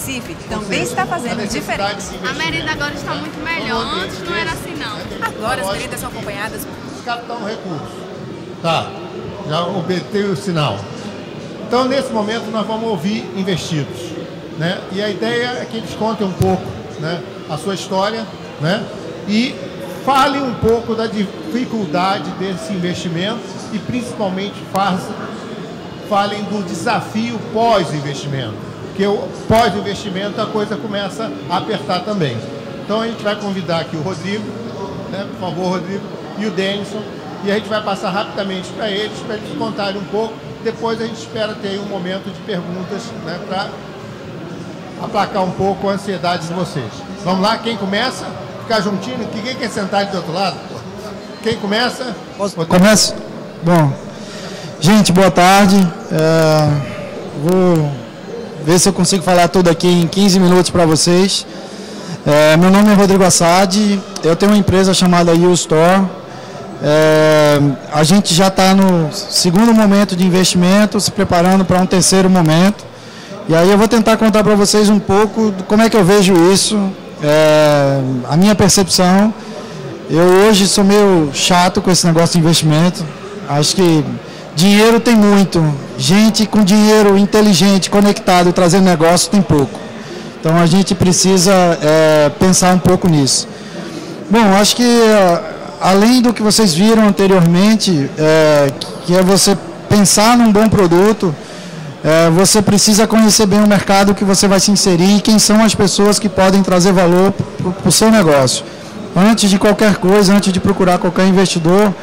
Recife também está fazendo diferente. A merenda agora está muito melhor. Antes não era assim, não. Agora as merendas são acompanhadas. Os caras estão no recurso. Tá, já obteve o sinal. Então, nesse momento, nós vamos ouvir investidos, né? E a ideia é que eles contem um pouco, né, a sua história, né? E falem um pouco da dificuldade desse investimento e, principalmente, falem do desafio pós-investimento. Porque o pós-investimento a coisa começa a apertar também. Então a gente vai convidar aqui o Rodrigo, né, por favor, Rodrigo, e o Denison, e a gente vai passar rapidamente para eles contarem um pouco. Depois a gente espera ter um momento de perguntas, né, para aplacar um pouco a ansiedade de vocês. Vamos lá, quem começa? Ficar juntinho, quem quer sentar do outro lado? Quem começa? Começa? Bom, gente, boa tarde. Vou ver se eu consigo falar tudo aqui em 15 minutos para vocês. Meu nome é Rodrigo Assad, eu tenho uma empresa chamada U-Store. A gente já está no segundo momento de investimento, se preparando para um terceiro momento. E aí eu vou tentar contar para vocês um pouco de como é que eu vejo isso, a minha percepção. Eu hoje sou meio chato com esse negócio de investimento. Acho que dinheiro tem muito. Gente com dinheiro inteligente, conectado, trazendo negócio, tem pouco. Então a gente precisa pensar um pouco nisso. Bom, acho que além do que vocês viram anteriormente, que é você pensar num bom produto, você precisa conhecer bem o mercado que você vai se inserir e quem são as pessoas que podem trazer valor para o seu negócio. Antes de qualquer coisa, antes de procurar qualquer investidor,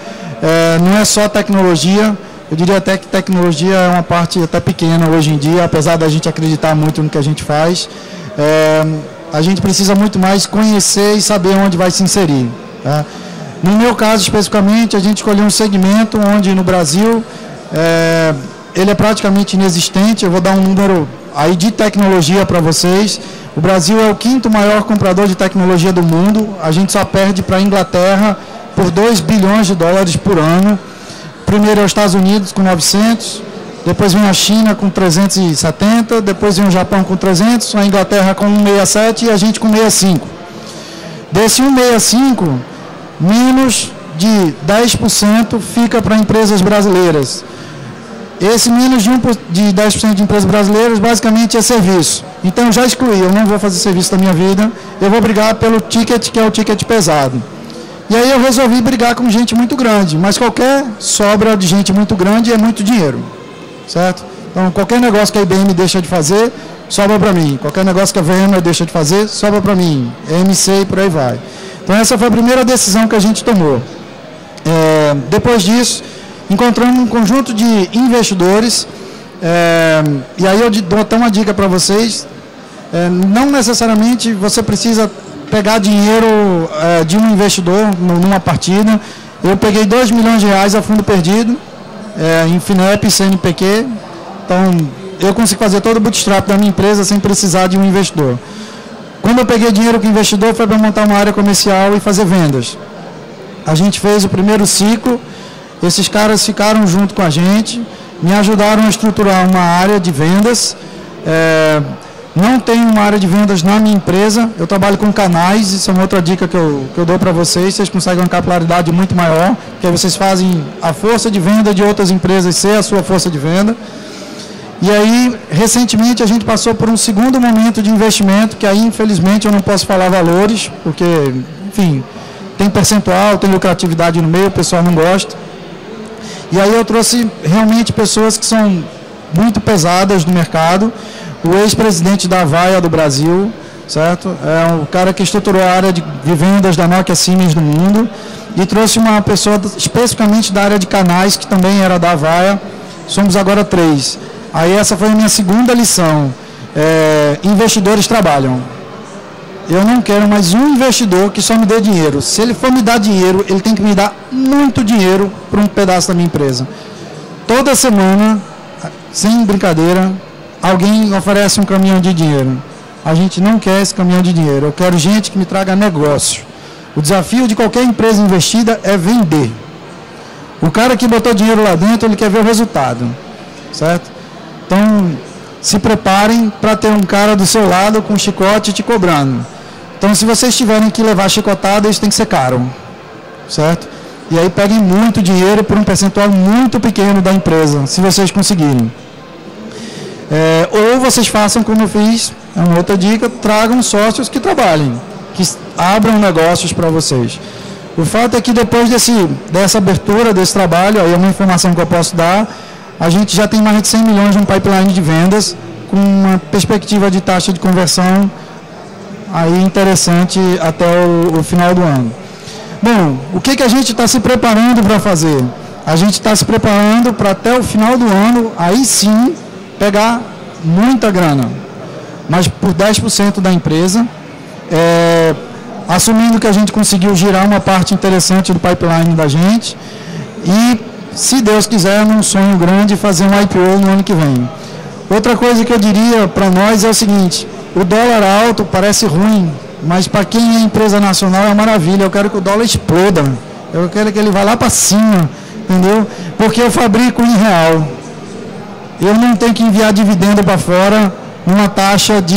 não é só tecnologia. Eu diria até que tecnologia é uma parte até pequena hoje em dia, apesar da gente acreditar muito no que a gente faz. A gente precisa muito mais conhecer e saber onde vai se inserir. Tá? No meu caso, especificamente, a gente escolheu um segmento onde no Brasil ele é praticamente inexistente. Eu vou dar um número aí de tecnologia para vocês. O Brasil é o 5º maior comprador de tecnologia do mundo. A gente só perde para a Inglaterra por 2 bilhões de dólares por ano. Primeiro é os Estados Unidos com 900, depois vem a China com 370, depois vem o Japão com 300, a Inglaterra com 167 e a gente com 65. Desse 165, menos de 10% fica para empresas brasileiras. Esse menos de 10% de empresas brasileiras basicamente é serviço. Então eu já excluí, eu não vou fazer serviço da minha vida, eu vou brigar pelo ticket, que é o ticket pesado. E aí eu resolvi brigar com gente muito grande, mas qualquer sobra de gente muito grande é muito dinheiro, certo? Então qualquer negócio que a IBM deixa de fazer, sobra para mim. Qualquer negócio que a VMware deixa de fazer, sobra para mim. EMC e por aí vai. Então essa foi a primeira decisão que a gente tomou. Depois disso, encontramos um conjunto de investidores, e aí eu dou até uma dica para vocês, não necessariamente você precisa pegar dinheiro de um investidor numa partida. Eu peguei 2 milhões de reais a fundo perdido, em FINEP e CNPq, então eu consigo fazer todo o bootstrap da minha empresa sem precisar de um investidor. Quando eu peguei dinheiro com o investidor foi para montar uma área comercial e fazer vendas. A gente fez o primeiro ciclo, esses caras ficaram junto com a gente, me ajudaram a estruturar uma área de vendas. Não tenho uma área de vendas na minha empresa, eu trabalho com canais, isso é uma outra dica que eu dou para vocês conseguem uma capilaridade muito maior, que aí vocês fazem a força de venda de outras empresas ser a sua força de venda. E aí, recentemente, a gente passou por um segundo momento de investimento, que aí, infelizmente, eu não posso falar valores, porque, enfim, tem percentual, tem lucratividade no meio, o pessoal não gosta. E aí eu trouxe realmente pessoas que são muito pesadas no mercado. O ex-presidente da Avaya do Brasil, certo? É o cara que estruturou a área de vendas da Nokia Siemens no mundo, e trouxe uma pessoa especificamente da área de canais, que também era da Avaya. Somos agora 3. Aí essa foi a minha segunda lição. Investidores trabalham. Eu não quero mais um investidor que só me dê dinheiro. Se ele for me dar dinheiro, ele tem que me dar muito dinheiro para um pedaço da minha empresa. Toda semana, sem brincadeira, alguém oferece um caminhão de dinheiro. A gente não quer esse caminhão de dinheiro. Eu quero gente que me traga negócio. O desafio de qualquer empresa investida é vender. O cara que botou dinheiro lá dentro, ele quer ver o resultado, certo? Então, se preparem para ter um cara do seu lado com um chicote te cobrando. Então, se vocês tiverem que levar chicotada, isso tem que ser caro, certo? E aí peguem muito dinheiro por um percentual muito pequeno da empresa, se vocês conseguirem. Ou vocês façam como eu fiz, é uma outra dica, tragam sócios que trabalhem, que abram negócios para vocês. O fato é que depois dessa abertura, desse trabalho, aí é uma informação que eu posso dar, a gente já tem mais de 100 milhões no pipeline de vendas, com uma perspectiva de taxa de conversão aí interessante até o final do ano. Bom, o que a gente está se preparando para fazer? A gente está se preparando para até o final do ano, aí sim, pegar muita grana, mas por 10% da empresa, assumindo que a gente conseguiu girar uma parte interessante do pipeline da gente e, se Deus quiser, num sonho grande, fazer um IPO no ano que vem. Outra coisa que eu diria para nós é o seguinte: o dólar alto parece ruim, mas para quem é empresa nacional é uma maravilha. Eu quero que o dólar exploda, eu quero que ele vá lá para cima, entendeu? Porque eu fabrico em real. Eu não tenho que enviar dividendo para fora numa taxa de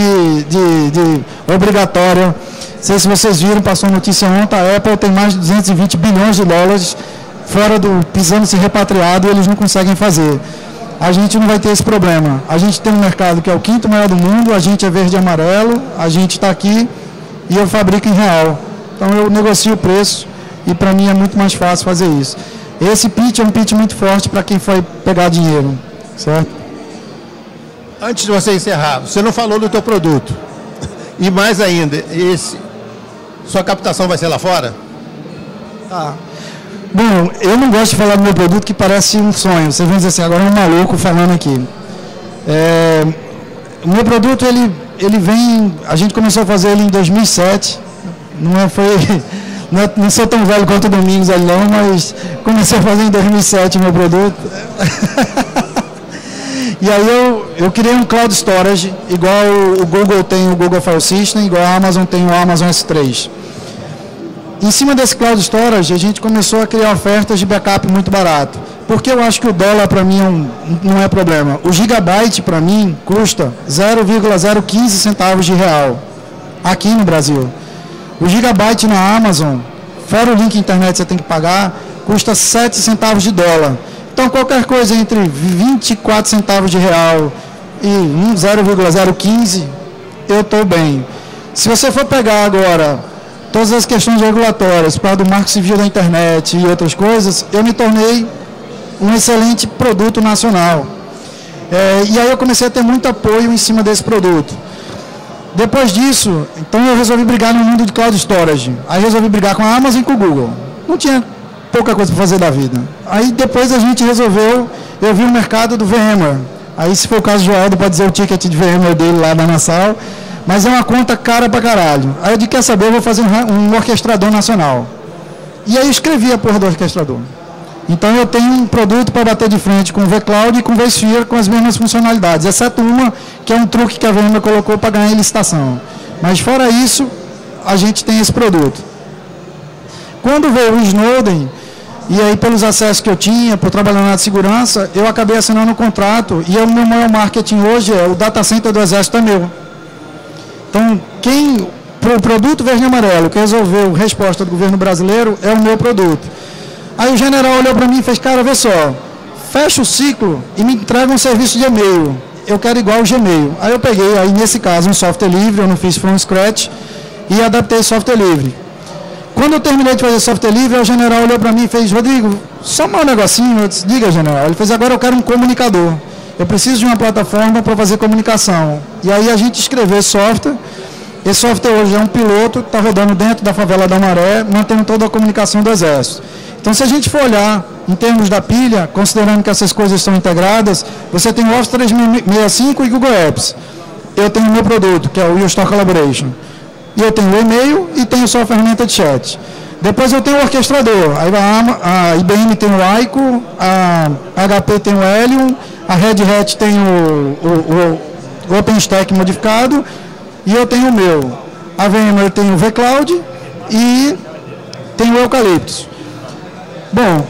obrigatória. Não sei se vocês viram, passou notícia ontem, a Apple tem mais de 220 bilhões de dólares fora precisando ser repatriado e eles não conseguem fazer. A gente não vai ter esse problema. A gente tem um mercado que é o 5º maior do mundo, a gente é verde e amarelo, a gente está aqui e eu fabrico em real. Então eu negocio o preço e para mim é muito mais fácil fazer isso. Esse pitch é um pitch muito forte para quem foi pegar dinheiro, certo? Antes de você encerrar, você não falou do teu produto. E mais ainda, sua captação vai ser lá fora? Tá. Bom, eu não gosto de falar do meu produto, que parece um sonho. Vocês vão dizer assim, agora é um maluco falando aqui. O meu produto, ele vem... A gente começou a fazer ele em 2007. Não sou tão velho quanto o Domingos ali não, mas comecei a fazer em 2007 o meu produto. E aí eu criei um Cloud Storage, igual o Google tem o Google File System, igual a Amazon tem o Amazon S3. Em cima desse Cloud Storage, a gente começou a criar ofertas de backup muito barato. Porque eu acho que o dólar para mim não é problema. O gigabyte para mim custa 0,015 centavos de real, aqui no Brasil. O gigabyte na Amazon, fora o link internet que você tem que pagar, custa 7 centavos de dólar. Então, qualquer coisa entre 24 centavos de real e 0,015, eu estou bem. Se você for pegar agora todas as questões regulatórias, para do Marco Civil da internet e outras coisas, eu me tornei um excelente produto nacional. E aí eu comecei a ter muito apoio em cima desse produto. Depois disso, então eu resolvi brigar no mundo de Cloud Storage. Aí resolvi brigar com a Amazon e com o Google. Não tinha pouca coisa para fazer da vida. Aí depois a gente resolveu, eu vi o mercado do VMware. Aí se for o caso do Joeldo, pode dizer o ticket de VMware dele lá na Nassau, mas é uma conta cara pra caralho. Aí eu disse, quer saber, eu vou fazer um orquestrador nacional. E aí eu escrevi a porra do orquestrador. Então eu tenho um produto para bater de frente com o vCloud e com o vSphere com as mesmas funcionalidades, exceto uma que é um truque que a VMware colocou para ganhar em licitação. Mas fora isso, a gente tem esse produto. Quando veio o Snowden, e aí pelos acessos que eu tinha, por trabalhar na área de segurança, eu acabei assinando um contrato, e o meu maior marketing hoje é o data center do Exército é meu. Então, o produto verde e amarelo que resolveu a resposta do governo brasileiro é o meu produto. Aí o general olhou para mim e fez, cara, vê só, fecha o ciclo e me entrega um serviço de e-mail. Eu quero igual o Gmail. Aí eu peguei, aí nesse caso, um software livre, eu não fiz from scratch, e adaptei software livre. Quando eu terminei de fazer software livre, o general olhou para mim e fez, Rodrigo, só um negocinho. Eu disse, diga, general. Ele fez, agora eu quero um comunicador. Eu preciso de uma plataforma para fazer comunicação. E aí a gente escreveu esse software. Esse software hoje é um piloto, está rodando dentro da favela da Maré, mantendo toda a comunicação do Exército. Então, se a gente for olhar em termos da pilha, considerando que essas coisas estão integradas, você tem o Office 365 e Google Apps. Eu tenho o meu produto, que é o Store Collaboration. E eu tenho o e-mail e tenho só a ferramenta de chat. Depois eu tenho o orquestrador. Aí a IBM tem o Aiko, a HP tem o Helium, a Red Hat tem o OpenStack modificado e eu tenho o meu. A VMware tem o vCloud e tem o Eucalyptus. Bom,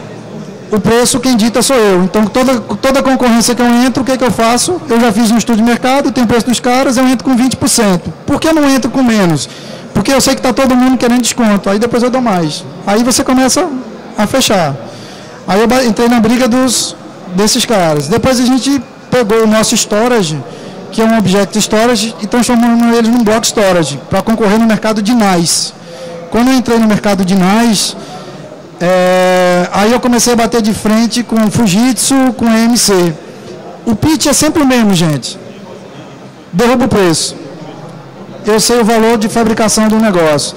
o preço quem dita sou eu. Então, toda concorrência que eu entro, o que eu faço? Eu já fiz um estudo de mercado, tem o preço dos caras, eu entro com 20%. Por que eu não entro com menos? Porque eu sei que está todo mundo querendo desconto, aí depois eu dou mais. Aí você começa a fechar. Aí eu entrei na briga desses caras. Depois a gente pegou o nosso storage, que é um Object Storage, e transformamos ele num Block Storage, para concorrer no mercado de NAS. Quando eu entrei no mercado de NAS, aí eu comecei a bater de frente com o Fujitsu, com a EMC. O pitch é sempre o mesmo, gente. Derruba o preço. Eu sei o valor de fabricação do negócio.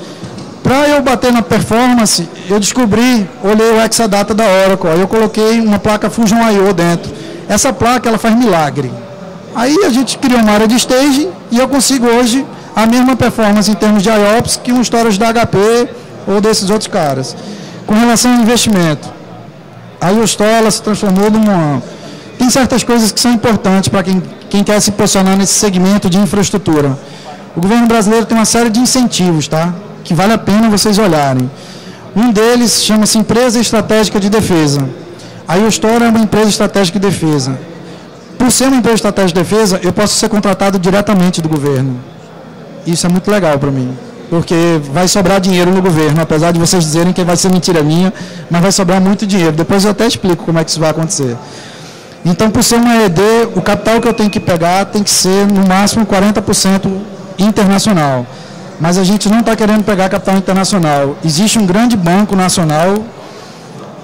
Para eu bater na performance, eu olhei o Exadata da Oracle, aí eu coloquei uma placa Fusion I/O dentro. Essa placa, ela faz milagre. Aí a gente criou uma área de staging e eu consigo hoje a mesma performance em termos de IOPS que um storage da HP ou desses outros caras. Com relação ao investimento, aí o Store ela se transformou numa... Tem certas coisas que são importantes para quem quer se posicionar nesse segmento de infraestrutura. O governo brasileiro tem uma série de incentivos, tá? Que vale a pena vocês olharem. Um deles chama-se Empresa Estratégica de Defesa. Aí o Store é uma empresa estratégica de defesa. Por ser uma empresa estratégica de defesa, eu posso ser contratado diretamente do governo. Isso é muito legal para mim, porque vai sobrar dinheiro no governo, apesar de vocês dizerem que vai ser mentira minha, mas vai sobrar muito dinheiro. Depois eu até explico como é que isso vai acontecer. Então, por ser uma ED, o capital que eu tenho que pegar tem que ser, no máximo, 40% internacional. Mas a gente não está querendo pegar capital internacional. Existe um grande banco nacional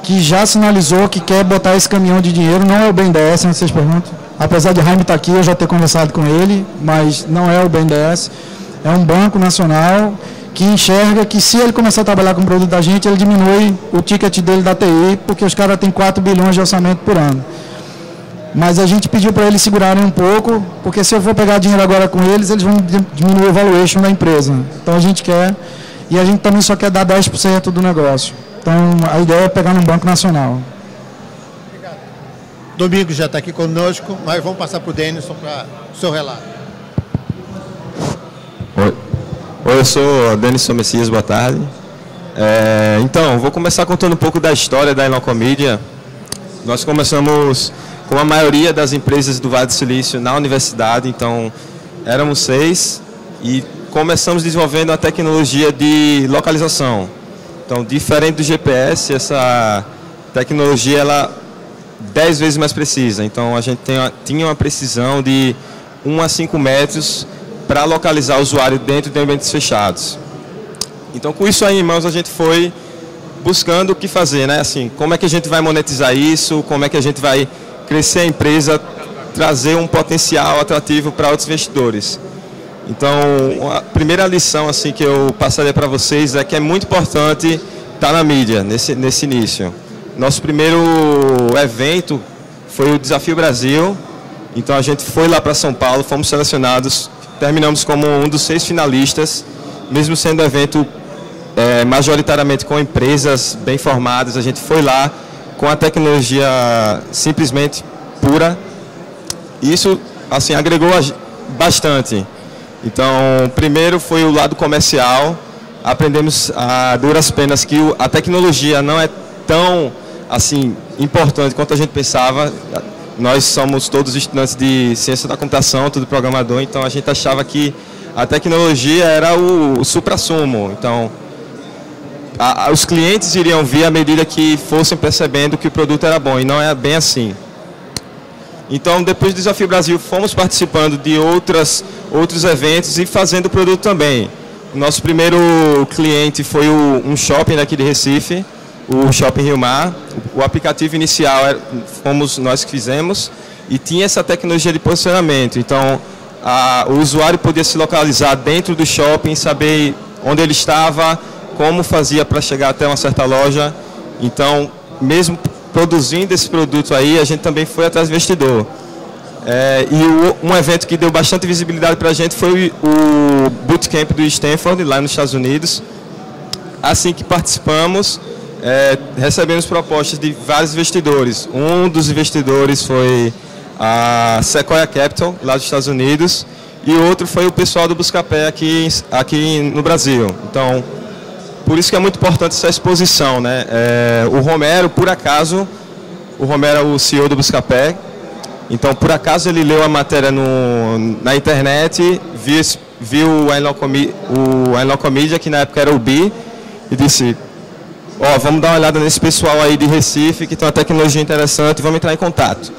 que já sinalizou que quer botar esse caminhão de dinheiro, não é o BNDES, não vocês perguntam. Apesar de Jaime estar aqui, eu já ter conversado com ele, mas não é o BNDES. É um banco nacional que enxerga que se ele começar a trabalhar com o produto da gente, ele diminui o ticket dele da TI, porque os caras têm 4 bilhões de orçamento por ano. Mas a gente pediu para eles segurarem um pouco, porque se eu for pegar dinheiro agora com eles, eles vão diminuir o valuation da empresa. Então a gente quer, e a gente também só quer dar 10% do negócio. Então a ideia é pegar num banco nacional. Obrigado. Domingos já está aqui conosco, mas vamos passar para o Denison para o seu relato. Oi, eu sou Denison Messias, boa tarde. Então, vou começar contando um pouco da história da Inlocomedia. Nós começamos com a maioria das empresas do Vale do Silício na universidade, então éramos 6 e começamos desenvolvendo a tecnologia de localização. Então, diferente do GPS, essa tecnologia ela 10 vezes mais precisa. Então, a gente tinha uma precisão de 1 a 5 metros para localizar o usuário dentro de ambientes fechados. Então, com isso aí em mãos, a gente foi buscando o que fazer, né? Assim, como é que a gente vai monetizar isso, como é que a gente vai crescer a empresa, trazer um potencial atrativo para outros investidores. Então, a primeira lição assim, que eu passaria para vocês é que é muito importante estar na mídia, nesse início. Nosso primeiro evento foi o Desafio Brasil, então a gente foi lá para São Paulo, fomos selecionados, terminamos como um dos 6 finalistas, mesmo sendo um evento majoritariamente com empresas bem formadas, a gente foi lá com a tecnologia simplesmente pura. Isso assim, agregou bastante. Então, primeiro foi o lado comercial, aprendemos a duras penas que a tecnologia não é tão assim, importante quanto a gente pensava. Nós somos todos estudantes de ciência da computação, tudo programador, então a gente achava que a tecnologia era o suprassumo. Então, os clientes iriam vir à medida que fossem percebendo que o produto era bom, e não é bem assim. Então, depois do Desafio Brasil, fomos participando de outros eventos e fazendo o produto também. O nosso primeiro cliente foi um shopping daqui de Recife, o Shopping Rio Mar. O aplicativo inicial fomos nós que fizemos e tinha essa tecnologia de posicionamento. Então, o usuário podia se localizar dentro do shopping, saber onde ele estava, como fazia para chegar até uma certa loja. Então, mesmo produzindo esse produto aí, a gente também foi atrás do investidor. E um evento que deu bastante visibilidade para a gente foi o Bootcamp do Stanford, lá nos Estados Unidos. Assim que participamos, recebemos propostas de vários investidores. Um dos investidores foi a Sequoia Capital, lá dos Estados Unidos, e outro foi o pessoal do Buscapé aqui no Brasil. Então, por isso que é muito importante essa exposição, né? O Romero, por acaso, o Romero é o CEO do Buscapé. Então, por acaso, ele leu a matéria na internet, viu o Enlocomedia, que na época era o BI, e disse, vamos dar uma olhada nesse pessoal aí de Recife, que tem uma tecnologia interessante, vamos entrar em contato.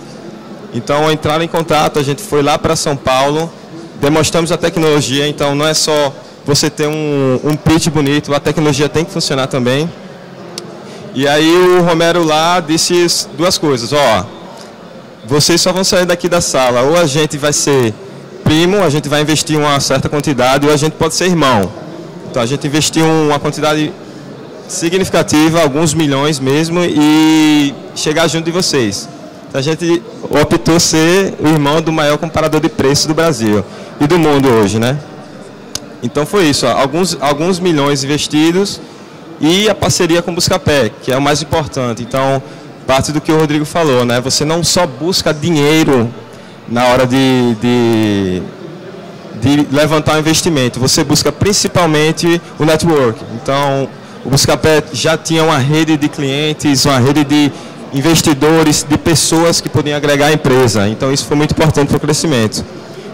Então, entraram em contato, a gente foi lá para São Paulo, demonstramos a tecnologia, então não é só você ter um pitch bonito, a tecnologia tem que funcionar também. E aí o Romero lá disse duas coisas, vocês só vão sair daqui da sala, ou a gente vai ser primo, a gente vai investir uma certa quantidade, ou a gente pode ser irmão. Então a gente investiu uma quantidade significativa, alguns milhões mesmo, e chegar junto de vocês. Então a gente optou ser o irmão do maior comparador de preços do Brasil e do mundo hoje, né? Então foi isso, alguns milhões investidos e a parceria com o Buscapé, que é o mais importante. Então, parte do que o Rodrigo falou, né? Você não só busca dinheiro na hora de levantar um investimento, você busca principalmente o network. Então, o Buscapé já tinha uma rede de clientes, uma rede de investidores, de pessoas que podiam agregar a empresa. Então, isso foi muito importante para o crescimento.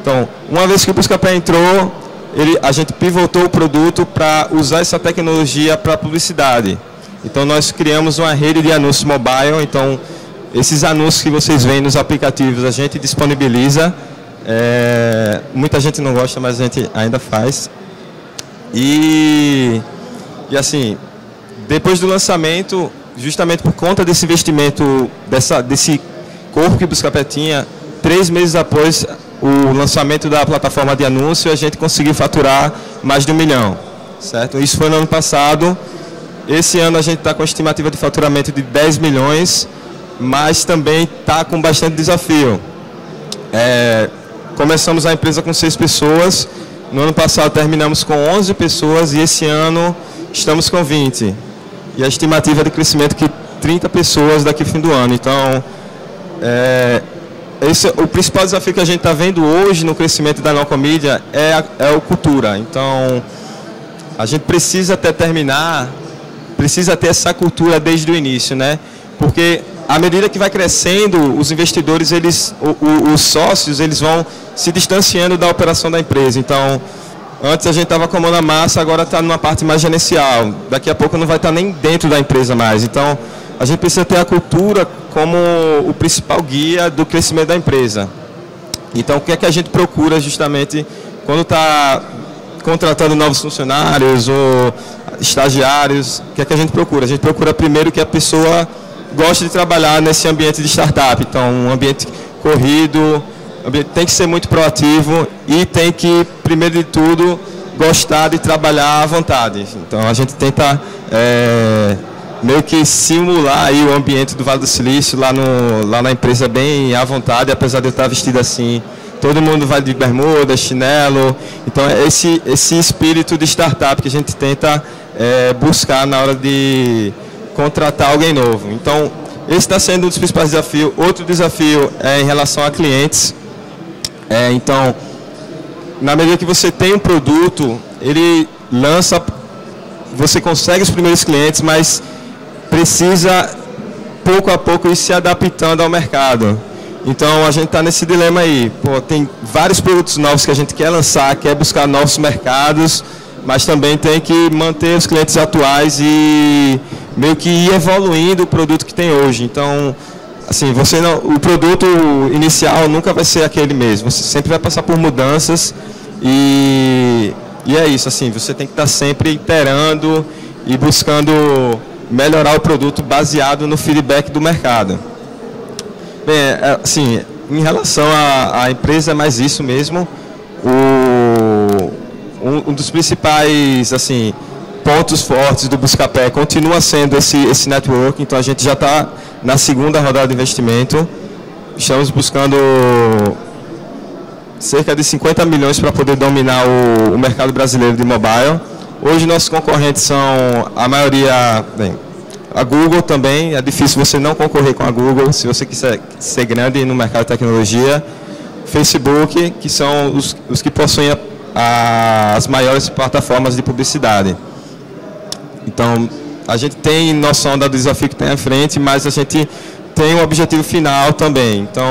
Então, uma vez que o Buscapé entrou, a gente pivotou o produto para usar essa tecnologia para publicidade. Então, nós criamos uma rede de anúncios mobile. Então, esses anúncios que vocês veem nos aplicativos, a gente disponibiliza. Muita gente não gosta, mas a gente ainda faz. E assim, depois do lançamento, justamente por conta desse investimento, desse corpo que o Buscapé tinha, 3 meses após o lançamento da plataforma de anúncio, a gente conseguiu faturar mais de 1 milhão, certo? Isso foi no ano passado. Esse ano a gente está com a estimativa de faturamento de 10 milhões, mas também está com bastante desafio. Começamos a empresa com 6 pessoas, no ano passado terminamos com 11 pessoas e esse ano estamos com 20. E a estimativa de crescimento é que 30 pessoas daqui ao fim do ano. Então, esse é o principal desafio que a gente está vendo hoje no crescimento da Enlocomedia é a cultura. Então, a gente precisa até terminar, precisa ter essa cultura desde o início, né? Porque à medida que vai crescendo, os investidores, os sócios, eles vão se distanciando da operação da empresa. Então, antes a gente estava com a mão na massa, agora está numa parte mais gerencial. Daqui a pouco não vai estar nem dentro da empresa mais. Então, a gente precisa ter a cultura como o principal guia do crescimento da empresa. Então, o que é que a gente procura justamente quando está contratando novos funcionários ou estagiários? O que é que a gente procura? A gente procura primeiro que a pessoa goste de trabalhar nesse ambiente de startup. Então, um ambiente corrido, tem que ser muito proativo e tem que, primeiro de tudo, gostar de trabalhar à vontade. Então, a gente tenta meio que simular aí o ambiente do Vale do Silício lá na empresa bem à vontade, apesar de eu estar vestido assim. Todo mundo vai de bermuda, chinelo. Então, é esse espírito de startup que a gente tenta buscar na hora de contratar alguém novo. Então, esse está sendo um dos principais desafios. Outro desafio é em relação a clientes. Então, na medida que você tem um produto, ele lança, você consegue os primeiros clientes, mas precisa, pouco a pouco, ir se adaptando ao mercado. Então, a gente está nesse dilema aí. Tem vários produtos novos que a gente quer lançar, quer buscar novos mercados, mas também tem que manter os clientes atuais e meio que ir evoluindo o produto que tem hoje. Então, assim, o produto inicial nunca vai ser aquele mesmo. Você sempre vai passar por mudanças e é isso. Assim, você tem que estar sempre iterando e buscando melhorar o produto baseado no feedback do mercado. Bem, assim, em relação à empresa, é mais isso mesmo. Um dos principais, assim, pontos fortes do Buscapé continua sendo esse network. Então, a gente já está na segunda rodada de investimento. Estamos buscando cerca de 50 milhões para poder dominar o mercado brasileiro de mobile. Hoje, nossos concorrentes são, a maioria, a Google também. É difícil você não concorrer com a Google se você quiser ser grande no mercado de tecnologia. Facebook, que são os que possuem as maiores plataformas de publicidade. Então, a gente tem noção do desafio que tem à frente, mas a gente tem um objetivo final também. Então,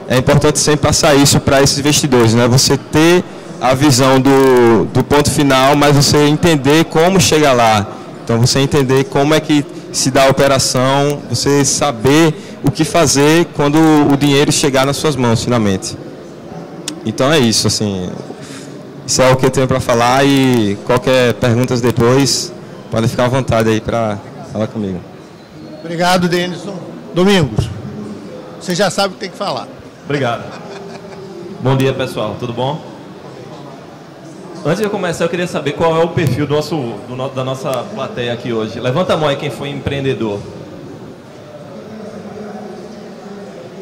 é importante sempre passar isso para esses investidores, né? Você ter a visão do ponto final, mas você entender como chegar lá. Então, você entender como é que se dá a operação, você saber o que fazer quando o dinheiro chegar nas suas mãos, finalmente. Então, é isso, assim. Isso é o que eu tenho para falar e qualquer perguntas depois, pode ficar à vontade aí para falar comigo. Obrigado, Denison. Domingos, você já sabe o que tem que falar. Obrigado. Bom dia, pessoal. Tudo bom? Antes de eu começar, eu queria saber qual é o perfil da nossa plateia aqui hoje. Levanta a mão aí quem foi empreendedor.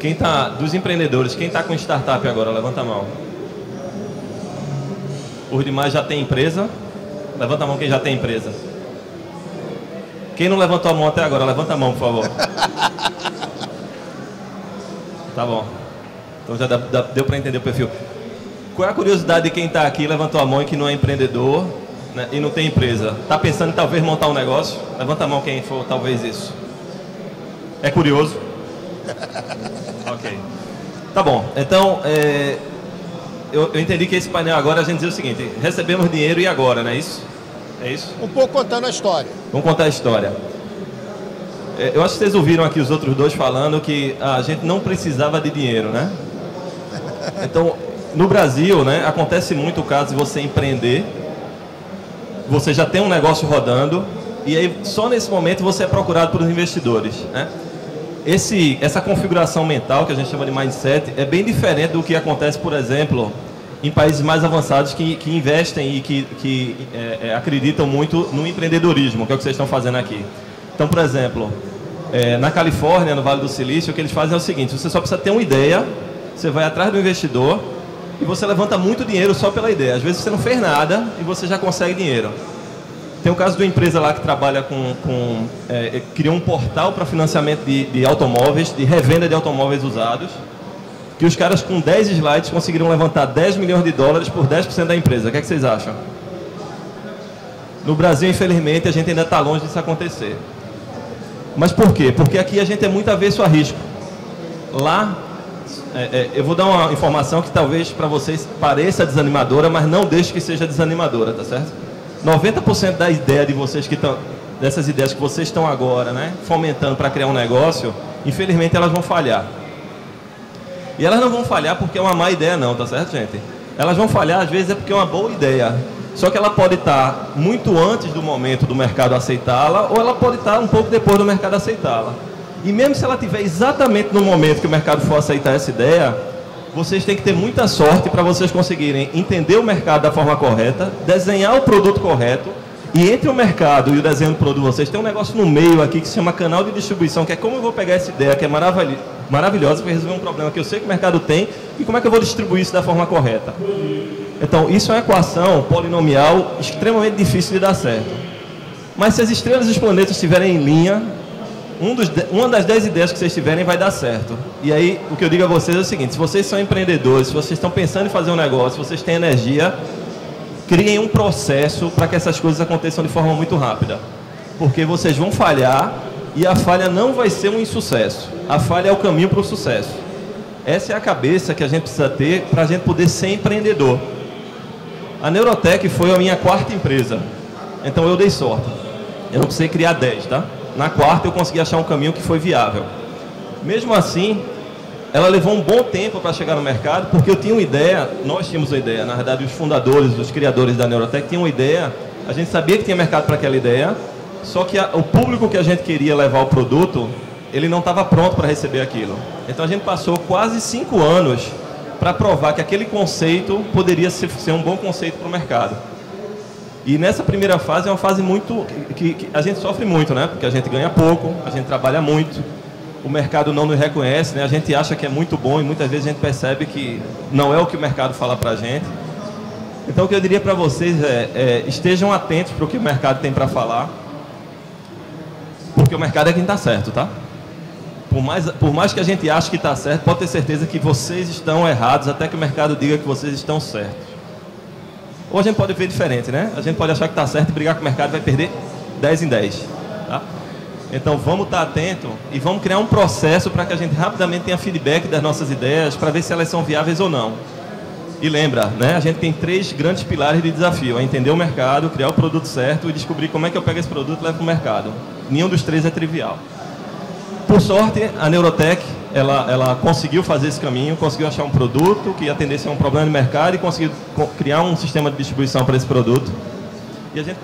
Quem tá, dos empreendedores, quem está com startup agora? Levanta a mão. Os demais já tem empresa? Levanta a mão quem já tem empresa. Quem não levantou a mão até agora, levanta a mão, por favor. Tá bom. Então já deu para entender o perfil. Qual é a curiosidade de quem está aqui, levantou a mão e que não é empreendedor, né, e não tem empresa? Está pensando em talvez montar um negócio? Levanta a mão quem for talvez isso. É curioso? Ok. Tá bom. Então, eu entendi que esse painel agora a gente diz o seguinte: recebemos dinheiro e agora, não é isso? É isso? Um pouco contando a história. Vamos contar a história. Eu acho que vocês ouviram aqui os outros dois falando que a gente não precisava de dinheiro, né? Então, no Brasil, né, acontece muito o caso de você empreender, você já tem um negócio rodando, e aí só nesse momento você é procurado por investidores, né? Essa configuração mental, que a gente chama de mindset, é bem diferente do que acontece, por exemplo, em países mais avançados que investem e que acreditam muito no empreendedorismo, que é o que vocês estão fazendo aqui. Então, por exemplo, na Califórnia, no Vale do Silício, o que eles fazem é o seguinte: você só precisa ter uma ideia, você vai atrás do investidor e você levanta muito dinheiro só pela ideia. Às vezes você não fez nada e você já consegue dinheiro. Tem o caso de uma empresa lá que trabalha criou um portal para financiamento de automóveis, de revenda de automóveis usados, que os caras com 10 slides conseguiram levantar 10 milhões de dólares por 10% da empresa. O que é que vocês acham? No Brasil, infelizmente, a gente ainda está longe disso acontecer. Mas por quê? Porque aqui a gente é muito avesso a risco. Lá, eu vou dar uma informação que talvez para vocês pareça desanimadora, mas não deixe que seja desanimadora, tá certo? 90% da ideia de vocês dessas ideias que vocês estão agora, né, fomentando para criar um negócio, infelizmente elas vão falhar. E elas não vão falhar porque é uma má ideia não, tá certo, gente? Elas vão falhar às vezes é porque é uma boa ideia. Só que ela pode estar muito antes do momento do mercado aceitá-la, ou ela pode estar um pouco depois do mercado aceitá-la. E mesmo se ela estiver exatamente no momento que o mercado for aceitar essa ideia, vocês têm que ter muita sorte para vocês conseguirem entender o mercado da forma correta, desenhar o produto correto, e entre o mercado e o desenho do produto, vocês têm um negócio no meio aqui que se chama canal de distribuição, que é como eu vou pegar essa ideia que é maravilhosa para resolver um problema que eu sei que o mercado tem, e como é que eu vou distribuir isso da forma correta. Então, isso é uma equação polinomial extremamente difícil de dar certo. Mas se as estrelas e os planetas estiverem em linha, uma das 10 ideias que vocês tiverem vai dar certo. E aí, o que eu digo a vocês é o seguinte: se vocês são empreendedores, se vocês estão pensando em fazer um negócio, se vocês têm energia, criem um processo para que essas coisas aconteçam de forma muito rápida. Porque vocês vão falhar e a falha não vai ser um insucesso. A falha é o caminho para o sucesso. Essa é a cabeça que a gente precisa ter para a gente poder ser empreendedor. A Neurotech foi a minha 4ª empresa. Então eu dei sorte. Eu não precisei criar 10, tá? Na 4ª eu consegui achar um caminho que foi viável. Mesmo assim, ela levou um bom tempo para chegar no mercado, porque eu tinha uma ideia, nós tínhamos uma ideia, na verdade os fundadores, os criadores da Neurotech tinham uma ideia, a gente sabia que tinha mercado para aquela ideia, só que o público que a gente queria levar o produto, ele não estava pronto para receber aquilo. Então a gente passou quase 5 anos para provar que aquele conceito poderia ser um bom conceito para o mercado. E nessa primeira fase é uma fase muito que a gente sofre muito, né? Porque a gente ganha pouco, a gente trabalha muito, o mercado não nos reconhece, né? A gente acha que é muito bom e muitas vezes a gente percebe que não é o que o mercado fala para a gente. Então o que eu diria para vocês estejam atentos para o que o mercado tem para falar, porque o mercado é quem está certo, tá? Por mais que a gente ache que está certo, pode ter certeza que vocês estão errados até que o mercado diga que vocês estão certos. Ou a gente pode ver diferente, né? A gente pode achar que está certo e brigar com o mercado vai perder 10 em 10. Tá? Então vamos estar atento e vamos criar um processo para que a gente rapidamente tenha feedback das nossas ideias para ver se elas são viáveis ou não. E lembra, né, a gente tem 3 grandes pilares de desafio: é entender o mercado, criar o produto certo e descobrir como é que eu pego esse produto e levo para o mercado. Nenhum dos 3 é trivial. Por sorte, a Neurotech, ela conseguiu fazer esse caminho, conseguiu achar um produto que atendesse a um problema de mercado e conseguiu criar um sistema de distribuição para esse produto. E a gente